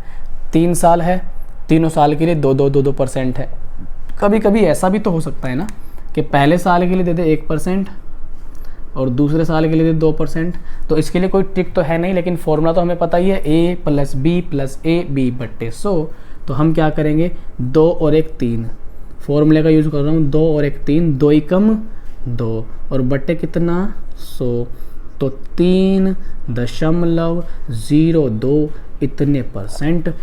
3 साल है, तीनों साल के लिए 2% है। कभी कभी ऐसा भी तो हो सकता है ना कि पहले साल के लिए दे दे 1% और दूसरे साल के लिए दे 2%। तो इसके लिए कोई ट्रिक तो है नहीं, लेकिन फॉर्मूला तो हमें पता ही है, A + B + AB / 100। तो हम क्या करेंगे, 2 और 1 3, फॉर्मूले का यूज़ कर रहा हूँ, 2 और 1 3, 2 एकम 2 और बट्टे कितना 100, तो 3.02 इतने परसेंट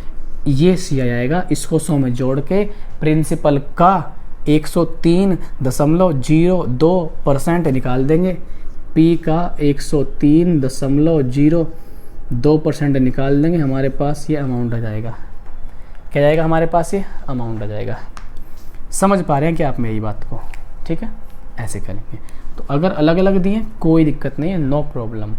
ये सी आएगा। इसको 100 में जोड़ के प्रिंसिपल का 103.02% निकाल देंगे, पी का 103.02% निकाल देंगे, हमारे पास ये अमाउंट आ जाएगा। क्या जाएगा हमारे पास, ये अमाउंट आ जाएगा। समझ पा रहे हैं क्या आप मेरी बात को, ठीक है, ऐसे करेंगे। तो अगर अलग अलग दिए कोई दिक्कत नहीं है, नो प्रॉब्लम।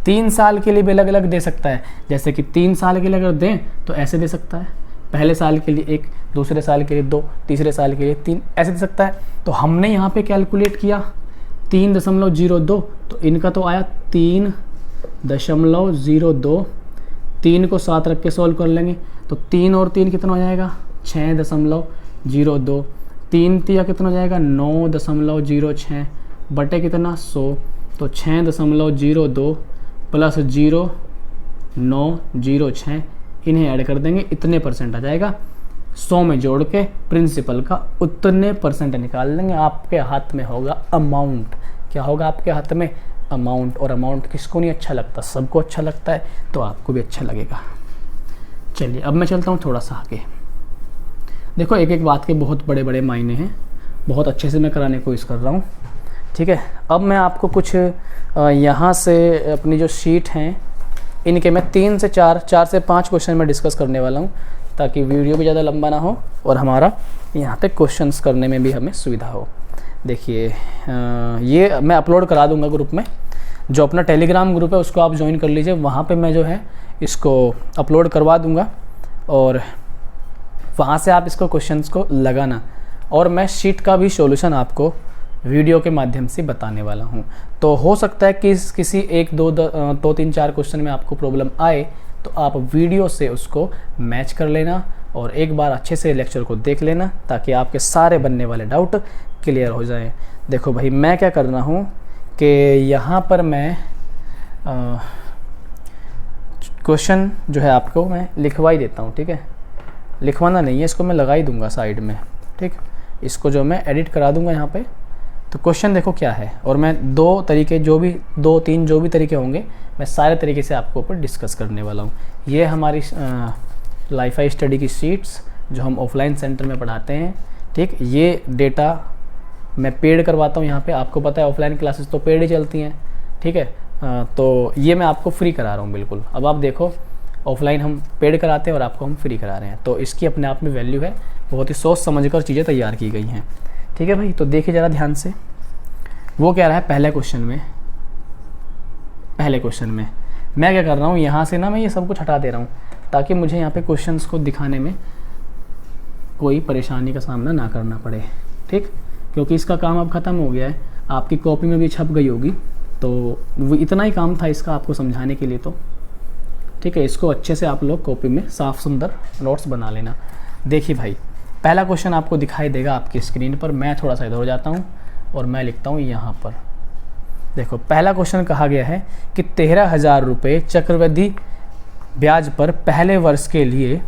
3 साल के लिए भी अलग अलग दे सकता है, जैसे कि 3 साल के लिए अगर दें तो ऐसे दे सकता है, पहले साल के लिए 1, दूसरे साल के लिए 2, तीसरे साल के लिए 3, ऐसे दे सकता है। तो हमने यहाँ पे कैलकुलेट किया 3.02, तो इनका तो आया 3.02, 3 को साथ रख के सॉल्व कर लेंगे तो 3 और 3 कितना हो जाएगा 6.02, 3 तिया कितना हो जाएगा 9.06 बटे कितना 100, तो 6.02 प्लस 0.906 इन्हें ऐड कर देंगे, इतने परसेंट आ जाएगा। 100 में जोड़ के प्रिंसिपल का उतने परसेंट निकाल लेंगे। आपके हाथ में होगा अमाउंट। क्या होगा आपके हाथ में? अमाउंट। और अमाउंट किसको नहीं अच्छा लगता? सबको अच्छा लगता है, तो आपको भी अच्छा लगेगा। चलिए अब मैं चलता हूँ थोड़ा सा आगे। देखो एक एक बात के बहुत बड़े बड़े मायने हैं, बहुत अच्छे से मैं कराने की कोशिश कर रहा हूँ, ठीक है। अब मैं आपको कुछ यहाँ से अपनी जो शीट हैं इनके मैं 3 से 4 से 5 क्वेश्चन मैं डिस्कस करने वाला हूँ, ताकि वीडियो भी ज़्यादा लंबा ना हो और हमारा यहाँ पे क्वेश्चंस करने में भी हमें सुविधा हो। देखिए ये मैं अपलोड करा दूँगा ग्रुप में, जो अपना टेलीग्राम ग्रुप है उसको आप ज्वाइन कर लीजिए, वहाँ पे मैं जो है इसको अपलोड करवा दूँगा और वहाँ से आप इसको क्वेश्चंस को लगाना, और मैं शीट का भी सॉल्यूशन आपको वीडियो के माध्यम से बताने वाला हूँ। तो हो सकता है कि किसी 1, 2, 3, 4 क्वेश्चन में आपको प्रॉब्लम आए, तो आप वीडियो से उसको मैच कर लेना और एक बार अच्छे से लेक्चर को देख लेना, ताकि आपके सारे बनने वाले डाउट क्लियर हो जाएं। देखो भाई मैं क्या कर रहा हूँ कि यहाँ पर मैं क्वेश्चन जो है आपको मैं लिखवा ही देता हूँ, ठीक है। लिखवाना नहीं है, इसको मैं लगा ही दूँगा साइड में, ठीक। इसको जो मैं एडिट करा दूँगा यहाँ पे। तो क्वेश्चन देखो क्या है, और मैं 2 तरीके जो भी 2, 3 जो भी तरीके होंगे मैं सारे तरीके से आपको ऊपर डिस्कस करने वाला हूँ। ये हमारी लाइफाई स्टडी की शीट्स जो हम ऑफलाइन सेंटर में पढ़ाते हैं, ठीक। ये डेटा मैं पेड करवाता हूँ यहाँ पे, आपको पता है ऑफलाइन क्लासेस तो पेड ही चलती हैं, ठीक है। तो ये मैं आपको फ्री करा रहा हूँ बिल्कुल। अब आप देखो ऑफलाइन हम पेड कराते हैं और आपको हम फ्री करा रहे हैं, तो इसकी अपने आप में वैल्यू है। बहुत ही सोच समझ कर चीज़ें तैयार की गई हैं, ठीक है भाई। तो देखिए ज़रा ध्यान से, वो कह रहा है पहले क्वेश्चन में मैं क्या कर रहा हूँ, यहाँ से ना मैं ये सब कुछ हटा दे रहा हूँ, ताकि मुझे यहाँ पे क्वेश्चंस को दिखाने में कोई परेशानी का सामना ना करना पड़े, ठीक। क्योंकि इसका काम अब ख़त्म हो गया है, आपकी कॉपी में भी छप गई होगी, तो वो इतना ही काम था इसका आपको समझाने के लिए, तो ठीक है। इसको अच्छे से आप लोग कॉपी में साफ़ सुंदर नोट्स बना लेना। देखिए भाई पहला क्वेश्चन आपको दिखाई देगा आपकी स्क्रीन पर, मैं थोड़ा सा इधर हो जाता हूँ और मैं लिखता हूँ यहाँ पर। देखो पहला क्वेश्चन कहा गया है कि 13,000 रुपये चक्रवृद्धि ब्याज पर पहले वर्ष के लिए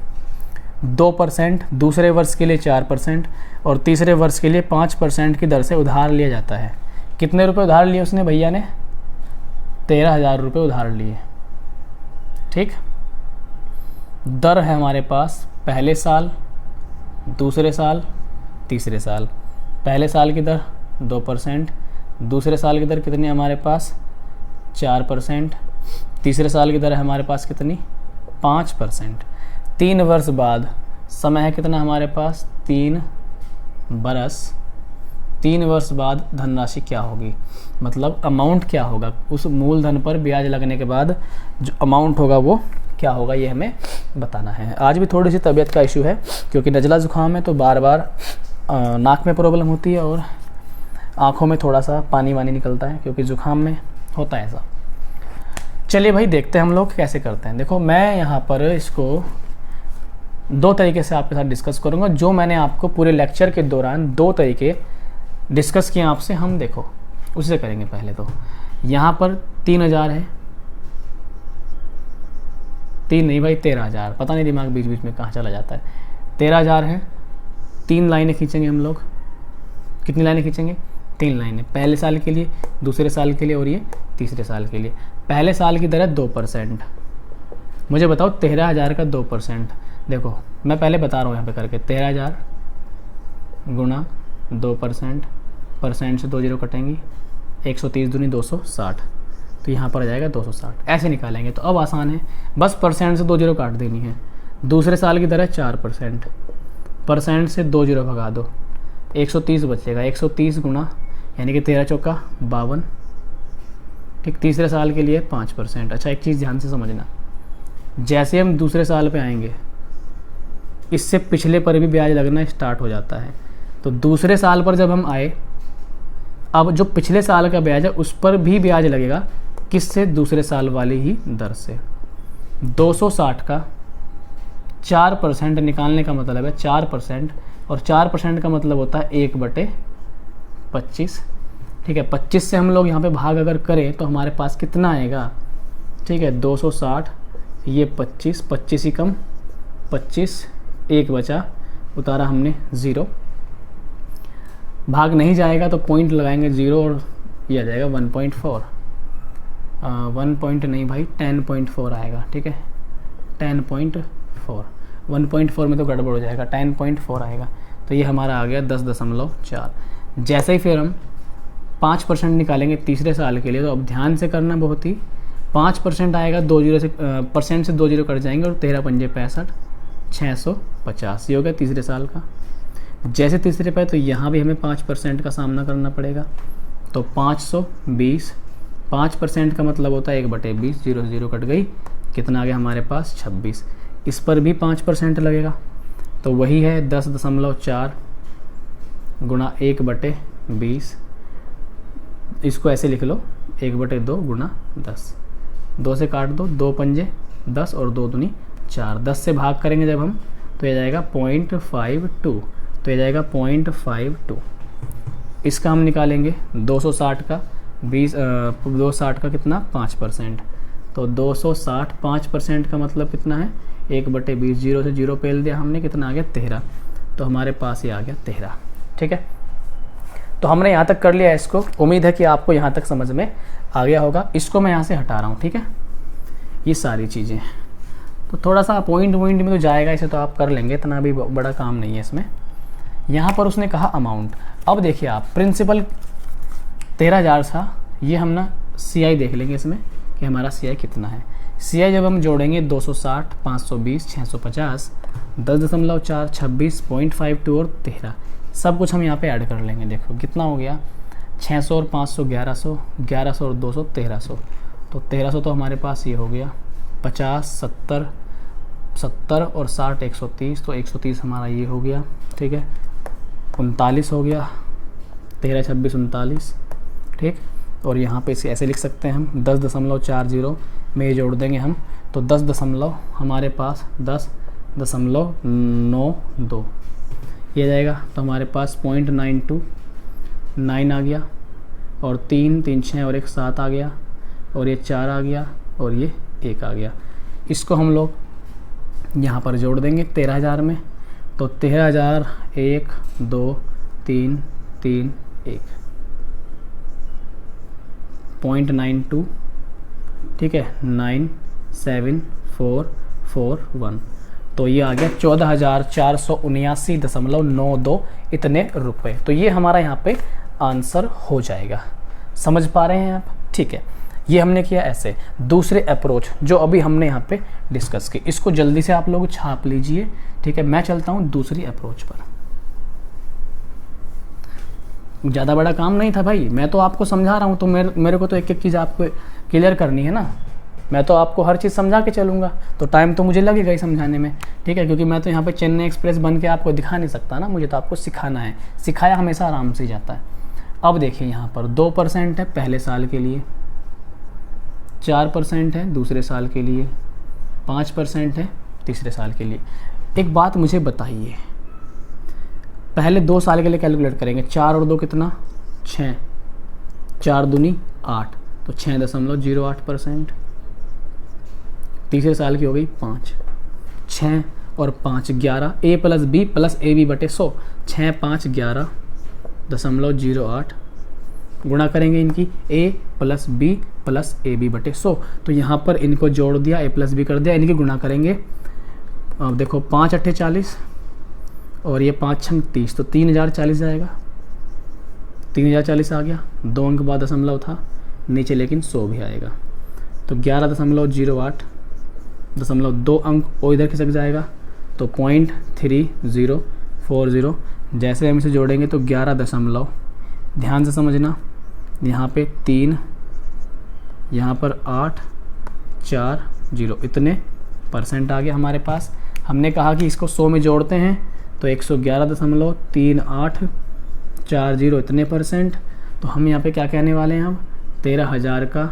2%, दूसरे वर्ष के लिए 4% और तीसरे वर्ष के लिए 5% की दर से उधार लिया जाता है। कितने रुपए उधार लिए उसने भैया ने? 13,000 रुपये उधार लिए, ठीक। दर है हमारे पास पहले साल, दूसरे साल, तीसरे साल। पहले साल की दर 2%, दूसरे साल की दर कितनी है हमारे पास? 4%, तीसरे साल की दर है हमारे पास कितनी? 5%। 3 वर्ष बाद समय है कितना हमारे पास? 3 बरस। 3 वर्ष बाद धनराशि क्या होगी, मतलब अमाउंट क्या होगा, उस मूलधन पर ब्याज लगने के बाद जो अमाउंट होगा वो क्या होगा, ये हमें बताना है। आज भी थोड़ी सी तबीयत का इशू है, क्योंकि नज़ला ज़ुकाम है तो बार बार नाक में प्रॉब्लम होती है और आँखों में थोड़ा सा पानी वानी निकलता है, क्योंकि ज़ुकाम में होता है ऐसा। चलिए भाई देखते हैं हम लोग कैसे करते हैं। देखो मैं यहाँ पर इसको 2 तरीके से आपके साथ डिस्कस करूँगा, जो मैंने आपको पूरे लेक्चर के दौरान 2 तरीके डिस्कस किए आपसे, हम देखो उसी से करेंगे। पहले तो यहाँ पर 3,000 है, 3 नहीं भाई 13,000, पता नहीं दिमाग बीच बीच में कहाँ चला जाता है। 13,000 है, 3 लाइनें खींचेंगे हम लोग। कितनी लाइनें खींचेंगे? 3 लाइनें, पहले साल के लिए, दूसरे साल के लिए और ये तीसरे साल के लिए। पहले साल की दर है 2%। मुझे बताओ 13,000 का 2%। देखो मैं पहले बता रहा हूँ यहाँ पे करके, 13,000 गुणा 2%, परसेंट से 2 जीरो कटेंगी, 130 दूनी 260, तो यहाँ पर आ जाएगा 260। ऐसे निकालेंगे तो अब आसान है, बस परसेंट से 2 जीरो काट देनी है। दूसरे साल की दर है 4%, परसेंट से 2 जीरो भगा दो, 130 बचेगा। 130 गुणा यानी कि 13 चौका 52, ठीक, तीसरे साल के लिए 5%। अच्छा एक चीज़ ध्यान से समझना, जैसे हम दूसरे साल पे आएंगे इससे पिछले पर भी ब्याज लगना स्टार्ट हो जाता है। तो दूसरे साल पर जब हम आए, अब जो पिछले साल का ब्याज है उस पर भी ब्याज लगेगा, किससे? दूसरे साल वाली ही दर से। 260 का 4% निकालने का मतलब है 4%, और 4% का मतलब होता है 1/25। ठीक है, 25 से हम लोग यहाँ पे भाग अगर करें तो हमारे पास कितना आएगा? ठीक है, 260, ये 25, 25 ही कम 25, 1 बचा, उतारा हमने 0। भाग नहीं जाएगा तो पॉइंट लगाएंगे 0 और ये आ जाएगा 1.4। 1 पॉइंट नहीं भाई, 10.4 आएगा। ठीक है, 10.4, 1.4 में तो गड़बड़ हो जाएगा, 10.4 आएगा। तो ये हमारा आ गया 10.4। जैसे ही फिर हम 5% निकालेंगे तीसरे साल के लिए, तो अब ध्यान से करना बहुत ही, 5% आएगा, 2 जीरो से परसेंट से 2 जीरो कट जाएंगे और 13 पंजे 65, 650 ये हो गया तीसरे साल का। जैसे तीसरे पे तो यहाँ भी हमें 5% का सामना करना पड़ेगा। तो 520, 5% का मतलब होता है 1/20, 0 से 0 कट गई, कितना आ गया हमारे पास? 26। इस पर भी 5% लगेगा, तो वही है 10.4 गुणा 1/20। इसको ऐसे लिख लो, 1/2 गुणा 10, 2 से काट दो, 2 पंजे 10 और 2 दूनी 4, 10 से भाग करेंगे जब हम तो ये जाएगा 0.52, तो ये जाएगा 0.52। इसका हम निकालेंगे 260 का 260 का कितना? 5%। तो 260 5% का मतलब कितना है? 1/20, 0 से 0 पेल दिया हमने, कितना आ गया? 13। तो हमारे पास ये आ गया 13। ठीक है, तो हमने यहाँ तक कर लिया इसको। उम्मीद है कि आपको यहाँ तक समझ में आ गया होगा। इसको मैं यहाँ से हटा रहा हूँ। ठीक है, ये सारी चीज़ें तो थोड़ा सा पॉइंट में तो जाएगा, इसे तो आप कर लेंगे, इतना भी बड़ा काम नहीं है इसमें। यहाँ पर उसने कहा अमाउंट। अब देखिए आप, प्रिंसिपल 13,000 था, ये हम ना CI देख लेंगे इसमें कि हमारा CI कितना है। CI जब हम जोड़ेंगे 260, 520, 650, 10.4, 26.52 और 13, सब कुछ हम यहाँ पे ऐड कर लेंगे। देखो कितना हो गया? 600 और 500 1100, 1100 और 200 1300। तो 1300 तो हमारे पास ये हो गया। 50, 70, 70 और 60 130, तो 130 हमारा ये हो गया। ठीक है, 39 हो गया, 13 26 39। ठीक, और यहाँ पे इसे ऐसे लिख सकते हैं हम 10.40 में ये जोड़ देंगे हम, तो 10 दशमलव हमारे पास 10.92 ये जाएगा। तो हमारे पास 0.929 आ गया, और 3 3 6 और 1 7 आ गया, और ये 4 आ गया, और ये 1 आ गया। इसको हम लोग यहाँ पर जोड़ देंगे 13,000 में, तो 13,000 1 2 3 3 1 0.92। ठीक है, 97441, तो ये आ गया 14,479.92 इतने रुपए। तो ये हमारा यहाँ पे आंसर हो जाएगा। समझ पा रहे हैं आप? ठीक है, ये हमने किया ऐसे। दूसरे अप्रोच जो अभी हमने यहाँ पे डिस्कस की, इसको जल्दी से आप लोग छाप लीजिए। ठीक है, मैं चलता हूँ दूसरी अप्रोच पर। ज़्यादा बड़ा काम नहीं था भाई, मैं तो आपको समझा रहा हूँ, तो मेरे को तो एक एक चीज़ आपको क्लियर करनी है ना। मैं तो आपको हर चीज़ समझा के चलूँगा, तो टाइम तो मुझे लगेगा ही समझाने में। ठीक है, क्योंकि मैं तो यहाँ पे चेन्नई एक्सप्रेस बन के आपको दिखा नहीं सकता ना, मुझे तो आपको सिखाना है। सिखाया हमेशा आराम से जाता है। अब देखिए यहाँ पर 2% है पहले साल के लिए, 4% है दूसरे साल के लिए, 5% है तीसरे साल के लिए। एक बात मुझे बताइए, पहले 2 साल के लिए कैलकुलेट करेंगे। 4 और 2 कितना? 6, 4 दूनी 8, तो 6.08%। तीसरे साल की हो गई 5, 6 और 5 11, A + B + AB/100, 6 5 11.08 गुणा करेंगे इनकी A + B + AB/100। तो यहाँ पर इनको जोड़ दिया, A + B कर दिया, इनकी गुणा करेंगे। अब देखो 5 8 40 और ये 5 6 30, तो 3040 जाएगा। 3040 आ गया, 2 अंक बाद दशमलव था नीचे, लेकिन 100 भी आएगा। तो 11.08 दशमलव 2 अंक वो इधर खिसक जाएगा, तो 0.3040। जैसे हम इसे जोड़ेंगे तो 11 दशमलव, ध्यान से समझना, यहाँ पे 3 यहाँ पर 840 इतने परसेंट आ गया हमारे पास। हमने कहा कि इसको 100 में जोड़ते हैं तो 111.3840 इतने परसेंट। तो हम यहाँ पे क्या कहने वाले हैं, अब 13,000 का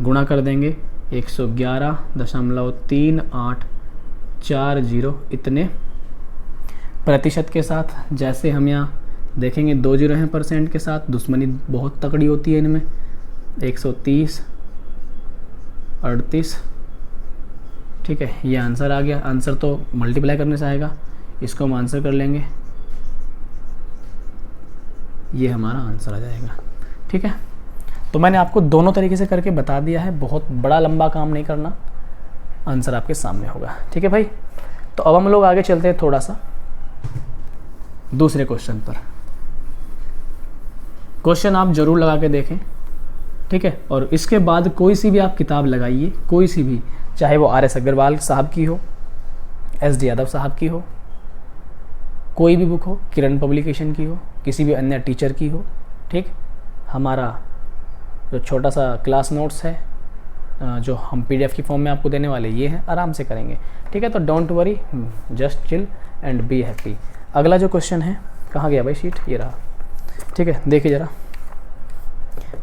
गुणा कर देंगे 111.3840 इतने प्रतिशत के साथ। जैसे हम यहाँ देखेंगे 2 जीरो हैं परसेंट के साथ, दुश्मनी बहुत तगड़ी होती है इनमें। 130 38, ठीक है, ये आंसर आ गया। आंसर तो मल्टीप्लाई करने से आएगा, इसको हम आंसर कर लेंगे, ये हमारा आंसर आ जाएगा। ठीक है, तो मैंने आपको दोनों तरीके से करके बता दिया है, बहुत बड़ा लंबा काम नहीं करना, आंसर आपके सामने होगा। ठीक है भाई, तो अब हम लोग आगे चलते हैं थोड़ा सा दूसरे क्वेश्चन पर। क्वेश्चन आप जरूर लगा के देखें, ठीक है, और इसके बाद कोई सी भी आप किताब लगाइए, कोई सी भी, चाहे वो RS अग्रवाल साहब की हो, SD यादव साहब की हो, कोई भी बुक हो, किरण पब्लिकेशन की हो, किसी भी अन्य टीचर की हो। ठीक, हमारा जो छोटा सा क्लास नोट्स है जो हम PDF की फॉर्म में आपको देने वाले, ये हैं, आराम से करेंगे। ठीक है, तो don't worry, just chill and be happy. अगला जो क्वेश्चन है, कहाँ गया भाई शीट, ये रहा। ठीक है, देखिए ज़रा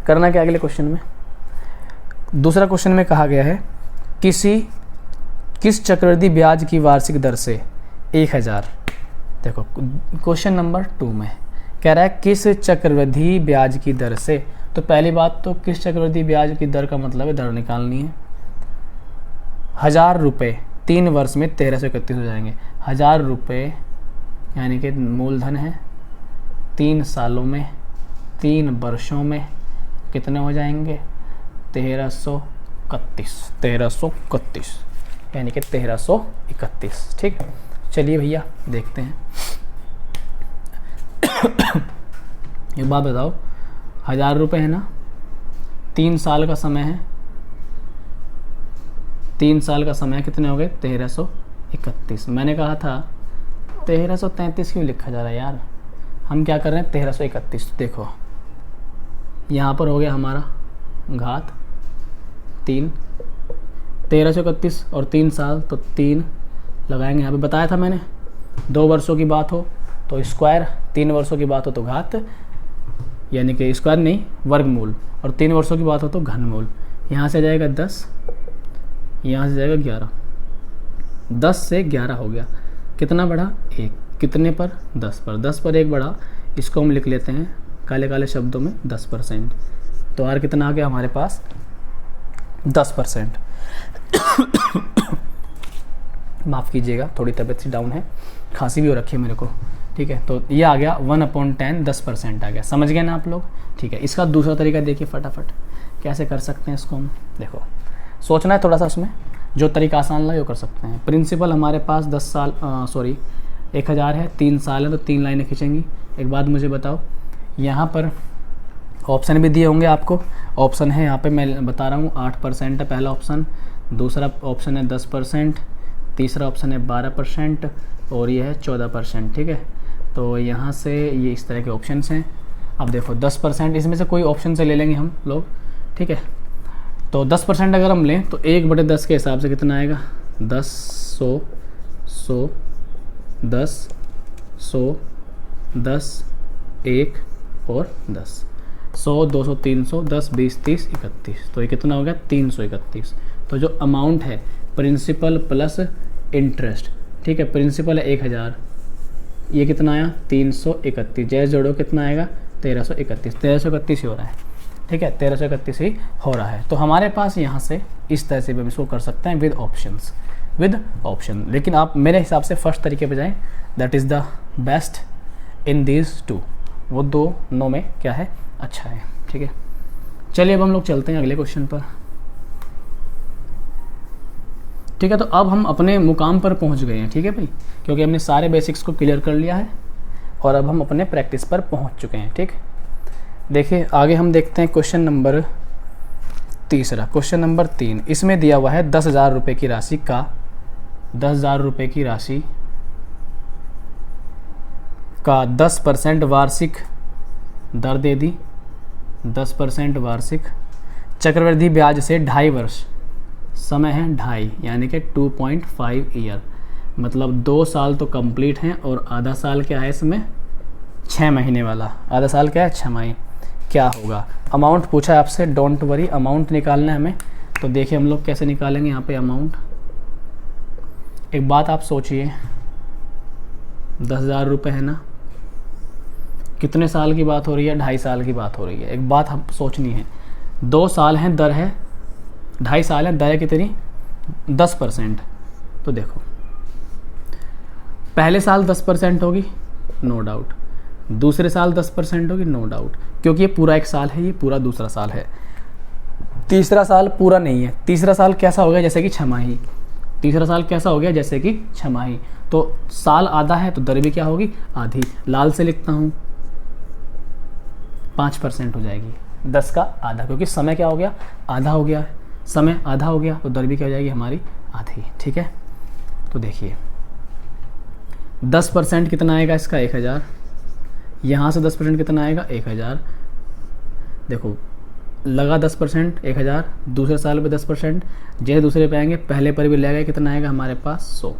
करना क्या अगले क्वेश्चन में। दूसरा क्वेश्चन में कहा गया है किस चक्रवृद्धि ब्याज की वार्षिक दर से 1000। देखो क्वेश्चन नंबर 2 में कह रहा है किस चक्रवृद्धि ब्याज की दर से। तो पहली बात तो किस चक्रवृद्धि ब्याज की दर का मतलब है दर निकालनी है। 1000 रुपये 3 वर्ष में 1331 हो जाएंगे। 1000 रुपये यानी कि मूलधन है, 3 सालों में, 3 वर्षों में कितने हो जाएंगे, 1331 यानी कि 1331। ठीक, चलिए भैया देखते हैं। एक बात बताओ, 1000 रुपये है ना, 3 साल का समय है, 3 साल का समय कितने हो गए, 1331। मैंने कहा था 1333 क्यों लिखा जा रहा है यार, हम क्या कर रहे हैं 1331। देखो यहाँ पर हो गया हमारा घात 3, 1331 और 3 साल तो 3 लगाएंगे। यहाँ पे बताया था मैंने, 2 वर्षों की बात हो तो स्क्वायर, 3 वर्षों की बात हो तो घात, यानी कि स्क्वायर नहीं वर्गमूल, और 3 वर्षों की बात हो तो घनमूल। यहाँ से जाएगा 10, यहाँ से जाएगा 11, 10 से 11 हो गया, कितना बढ़ा 1, कितने पर 10 पर, 10 पर 1 बढ़ा, इसको हम लिख लेते हैं काले काले शब्दों में 10%। तो R कितना आ गया हमारे पास 10%। माफ़ कीजिएगा, थोड़ी तबीयत सी डाउन है, खांसी भी हो रखी है मेरे को। ठीक है, तो ये आ गया 1/10, 10% आ गया। समझ गए ना आप लोग। ठीक है, इसका दूसरा तरीका देखिए फटाफट कैसे कर सकते हैं इसको हम। देखो सोचना है थोड़ा सा, उसमें जो तरीका आसान लगे वो कर सकते हैं। प्रिंसिपल हमारे पास 1000 है, 3 साल है तो 3 लाइनें खींचेंगी। एक बात मुझे बताओ, यहाँ पर ऑप्शन भी दिए होंगे आपको, ऑप्शन है यहाँ पे मैं बता रहा हूँ 8% है पहला ऑप्शन, दूसरा ऑप्शन है 10%, तीसरा ऑप्शन है 12% और ये है 14%। ठीक है, तो यहाँ से ये इस तरह के ऑप्शंस हैं। अब देखो 10%, इसमें से कोई ऑप्शन से ले लेंगे हम लोग। ठीक है, तो 10% अगर हम लें तो 1/10 के हिसाब से कितना आएगा, 10, 100, 100, 10, 100, 10, 1 और 10, 100, 200, 300, 10, 20, 30, 31। तो ये कितना हो गया 331। तो जो अमाउंट है प्रिंसिपल प्लस इंटरेस्ट, ठीक है, प्रिंसिपल है 1000, ये कितना आया 331, जैसे जोड़ो कितना आएगा 1331, 1331 ही हो रहा है। ठीक है, 1331 ही हो रहा है। तो हमारे पास यहाँ से इस तरह से भी हम इसको कर सकते हैं विद ऑप्शन। लेकिन आप मेरे हिसाब से फर्स्ट तरीके पे जाएं, that is the best in these two. वो दोनों में क्या है, अच्छा है। ठीक है, चलिए अब हम लोग चलते हैं अगले क्वेश्चन पर। ठीक है, तो अब हम अपने मुकाम पर पहुंच गए हैं। ठीक है भाई, क्योंकि हमने सारे बेसिक्स को क्लियर कर लिया है और अब हम अपने प्रैक्टिस पर पहुंच चुके हैं। ठीक, देखिए आगे हम देखते हैं क्वेश्चन नंबर 3। इसमें दिया हुआ है 10,000 रुपये की राशि का 10,000 रुपये की राशि का 10% वार्षिक दर दे दी, 10% वार्षिक चक्रवृद्धि ब्याज से 2.5 वर्ष, समय है 2.5 यानी कि 2.5 ईयर, मतलब 2 साल तो कंप्लीट हैं और आधा साल क्या है इसमें 6 महीने वाला, आधा साल क्या है 6 महीने। क्या होगा अमाउंट पूछा है आपसे, डोंट वरी अमाउंट निकालना है हमें। तो देखिए हम लोग कैसे निकालेंगे यहाँ पे अमाउंट। एक बात आप सोचिए, 10,000 रुपये है ना, कितने साल की बात हो रही है, 2.5 साल की बात हो रही है। एक बात हम सोचनी है, 2 साल हैं, दर है 2.5 साल है, दर है कितनी 10%। तो देखो पहले साल 10% होगी नो डाउट, दूसरे साल 10% होगी नो डाउट, क्योंकि ये पूरा 1 साल है, ये पूरा दूसरा साल है। तीसरा साल पूरा नहीं है, तीसरा साल कैसा हो गया जैसे कि 6 माही, तीसरा साल कैसा हो गया जैसे कि 6 माही। तो साल आधा है तो दर भी क्या होगी आधी, लाल से लिखता हूँ 5% हो जाएगी, 10 का आधा, क्योंकि समय क्या हो गया आधा हो गया, समय आधा हो गया तो दर भी क्या हो जाएगी हमारी आधी। ठीक है, तो देखिए 10% कितना आएगा इसका 1,000, यहाँ से 10% कितना आएगा 1,000, देखो लगा 10% 1,000, दूसरे साल पे 10%, जैसे दूसरे पे आएंगे पहले पर भी लगेगा कितना आएगा हमारे पास 100,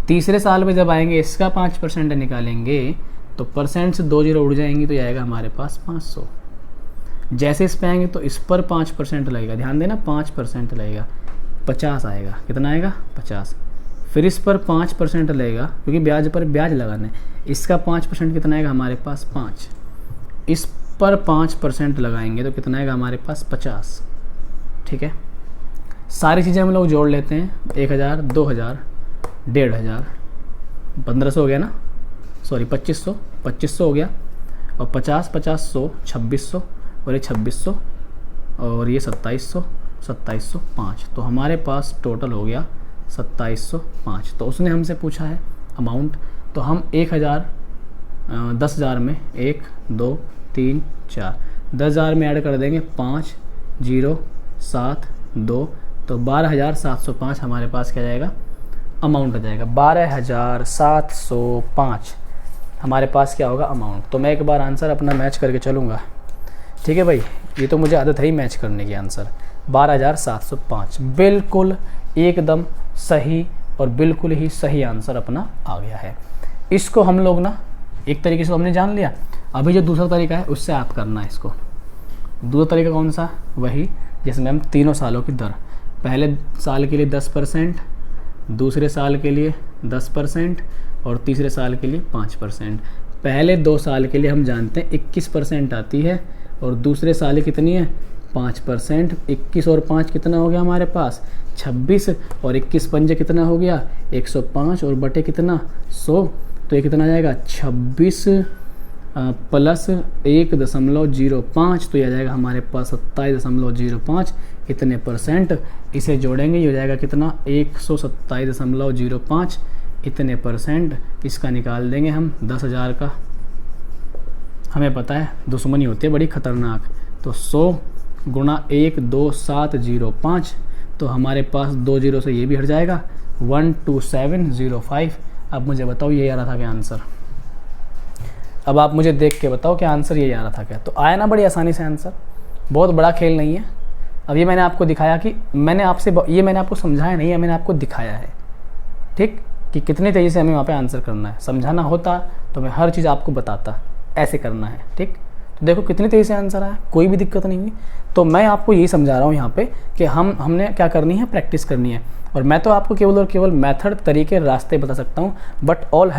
तीसरे साल पे जब आएंगे इसका 5% निकालेंगे तो परसेंट से 2 जीरो उड़ जाएंगी तो आएगा हमारे पास 500। जैसे इस पे आएंगे तो इस पर 5% लगेगा, ध्यान देना 5% लगेगा, 50 आएगा, कितना आएगा 50। फिर इस पर 5% लगेगा क्योंकि ब्याज पर ब्याज लगाना है, इसका 5% कितना आएगा हमारे पास 5, इस पर 5% लगाएंगे तो कितना आएगा हमारे पास 50। ठीक है, सारी चीज़ें हम लोग जोड़ लेते हैं, 1,000 2,000 1,500 1500 हो गया ना, सॉरी 2500 हो गया, और 50 100 2600, और ये 2600, और ये 2705, तो हमारे पास टोटल हो गया 2705। तो उसने हमसे पूछा है अमाउंट, तो हम 10,000 में 1 2 3 4 10,000 में ऐड कर देंगे 5 0 7 2, तो 12,705 हमारे पास क्या जाएगा अमाउंट हो जाएगा, 12,705 हमारे पास क्या होगा अमाउंट। तो मैं एक बार आंसर अपना मैच करके चलूँगा, ठीक है भाई, ये तो मुझे आदत है ही मैच करने की। आंसर 12,705 बिल्कुल एकदम सही, और बिल्कुल ही सही आंसर अपना आ गया है। इसको हम लोग ना एक तरीके से हमने जान लिया, अभी जो दूसरा तरीका है उससे आप करना है इसको। दूसरा तरीका कौन सा, वही जिसमें हम तीनों सालों की दर, पहले साल के लिए 10%, दूसरे साल के लिए 10% और तीसरे साल के लिए 5%। पहले 2 साल के लिए हम जानते हैं 21% आती है, और दूसरे साल कितनी है 5%। 21 और 5 कितना हो गया हमारे पास 26, और 21 पंजे कितना हो गया 105, और बटे कितना 100, तो ये कितना आ जाएगा 26 प्लस 1.05, तो यह आ जाएगा हमारे पास 27.05, इतने परसेंट। इसे जोड़ेंगे ये हो जाएगा कितना 127.05, इतने परसेंट। इसका निकाल देंगे हम 10,000 का, हमें पता है दुश्मनी होती है बड़ी खतरनाक, तो 100 गुणा 12705, तो हमारे पास 2 जीरो से ये भी हट जाएगा 12705। अब मुझे बताओ ये आ रहा था क्या आंसर, अब आप मुझे देख के बताओ क्या आंसर ये आ रहा था क्या। तो आया ना बड़ी आसानी से आंसर, बहुत बड़ा खेल नहीं है। अब ये मैंने आपको दिखाया कि मैंने आपको समझाया नहीं है, मैंने आपको दिखाया है, ठीक, कि कितनी तेज़ी से हमें वहाँ पे आंसर करना है। समझाना होता तो मैं हर चीज़ आपको बताता, ऐसे करना है, ठीक। तो देखो कितनी तेज़ी से आंसर आया, कोई भी दिक्कत नहीं हुई। तो मैं आपको यही समझा रहा हूँ यहाँ पे कि हमने क्या करनी है, प्रैक्टिस करनी है। और मैं तो आपको केवल और केवल मेथड, तरीके, रास्ते बता सकता हूँ, बट ऑल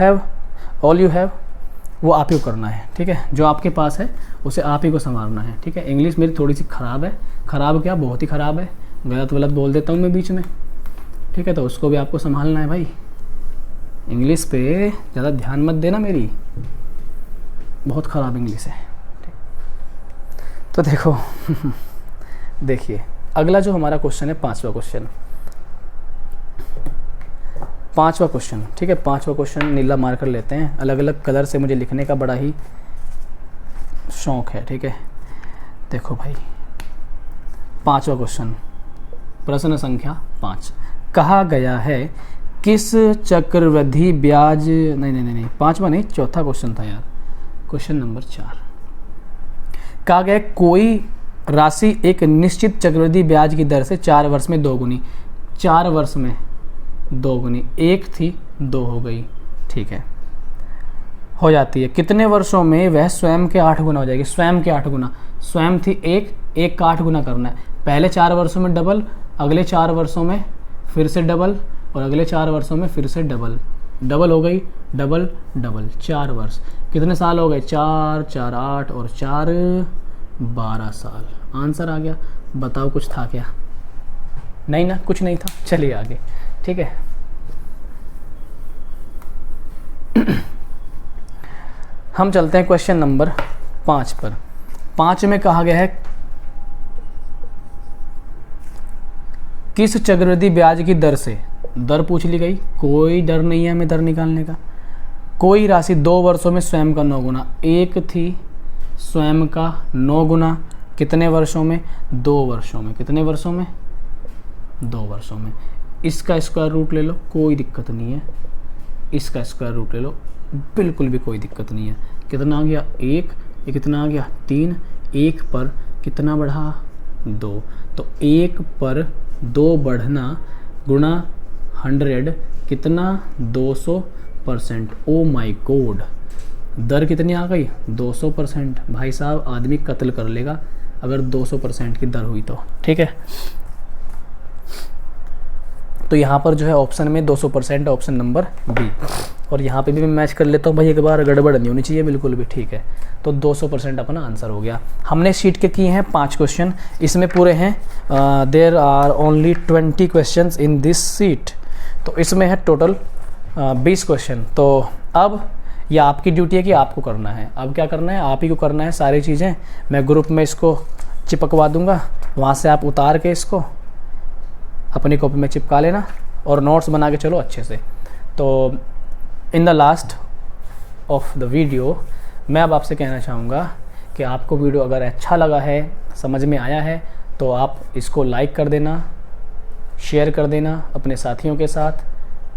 यू हैव वो आप ही को करना है, ठीक है। जो आपके पास है उसे आप ही को संभालना है, ठीक है। इंग्लिश मेरी थोड़ी सी ख़राब है, ख़राब क्या बहुत ही ख़राब है, गलत बोल देता हूँ मैं बीच में, ठीक है। तो उसको भी आपको संभालना है भाई, इंग्लिश पे ज़्यादा ध्यान मत देना, मेरी बहुत ख़राब इंग्लिश है। तो देखो देखिए अगला जो हमारा क्वेश्चन है, पांचवा क्वेश्चन, ठीक है। पांचवा क्वेश्चन नीला मार्कर लेते हैं, अलग अलग कलर से मुझे लिखने का बड़ा ही शौक है, ठीक है। देखो भाई पांचवा क्वेश्चन, प्रश्न संख्या 5, कहा गया है किस चक्रवृद्धि ब्याज, नहीं पांचवा नहीं, चौथा क्वेश्चन था यार, क्वेश्चन नंबर 4। कहा गया कोई राशि एक निश्चित चक्रवृद्धि ब्याज की दर से 4 वर्ष में दोगुनी, 4 वर्ष में दोगुनी, 1 थी 2 हो गई, ठीक है, हो जाती है। कितने वर्षों में वह स्वयं के 8 गुना हो जाएगी? स्वयं के 8 गुना, स्वयं थी 1 का 8 गुना करना है। पहले 4 वर्षों में डबल, अगले 4 वर्षों में फिर से डबल, और अगले 4 वर्षों में फिर से डबल, डबल हो गई, डबल डबल, 4 वर्ष। कितने साल हो गए? 4 4 8 और 4 12 साल। आंसर आ गया। बताओ कुछ था क्या? नहीं ना, कुछ नहीं था। चलिए आगे, ठीक है। हम चलते हैं क्वेश्चन नंबर 5 पर। 5 में कहा गया है किस चक्रवृद्धि ब्याज की दर से, दर पूछ ली गई, कोई डर नहीं है हमें दर निकालने का। कोई राशि 2 वर्षों में स्वयं का 9 गुना, 1 थी स्वयं का 9 गुना, कितने वर्षों में? 2 वर्षों में। कितने वर्षों में? 2 वर्षों में। इसका स्क्वायर रूट ले लो, कोई दिक्कत नहीं है। इसका स्क्वायर रूट ले लो, बिल्कुल भी कोई दिक्कत नहीं है। कितना आ गया? 1, ये कितना आ गया? 3, 1 पर कितना बढ़ा? 2, तो 1 पर 2 बढ़ना गुणा 100 कितना? 200%। ओ माई गॉड, दर कितनी आ गई? 200%। भाई साहब आदमी कत्ल कर लेगा अगर 200% की दर हुई तो, ठीक है। तो यहाँ पर जो है ऑप्शन में 200% ऑप्शन नंबर बी। और यहाँ पे भी मैं मैच कर लेता हूँ भाई, एक बार गड़बड़ नहीं होनी चाहिए बिल्कुल भी, ठीक है। तो 200% अपना आंसर हो गया। हमने शीट के किए हैं 5 क्वेश्चन, इसमें पूरे हैं there are only 20 question in this sheet. तो इसमें है टोटल 20 क्वेश्चन। तो अब यह आपकी ड्यूटी है कि आपको करना है। अब क्या करना है? आप ही को करना है सारी चीज़ें। मैं ग्रुप में इसको चिपकवा दूंगा, वहाँ से आप उतार के इसको अपनी कॉपी में चिपका लेना और नोट्स बना के चलो अच्छे से। तो in the last of the video मैं अब आपसे कहना चाहूँगा कि आपको वीडियो अगर अच्छा लगा है, समझ में आया है, तो आप इसको लाइक कर देना, शेयर कर देना अपने साथियों के साथ,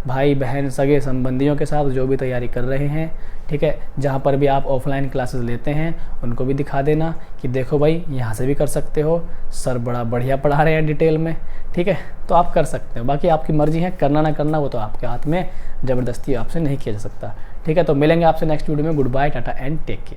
भाई बहन सगे संबंधियों के साथ जो भी तैयारी कर रहे हैं, ठीक है। जहाँ पर भी आप ऑफलाइन क्लासेस लेते हैं उनको भी दिखा देना कि देखो भाई यहाँ से भी कर सकते हो, सर बड़ा बढ़िया पढ़ा रहे हैं डिटेल में, ठीक है। तो आप कर सकते हो, बाकी आपकी मर्जी है, करना ना करना वो तो आपके हाथ में, ज़बरदस्ती आपसे नहीं किया जा सकता, ठीक है। तो मिलेंगे आपसे नेक्स्ट वीडियो में। Good bye, tata and take care.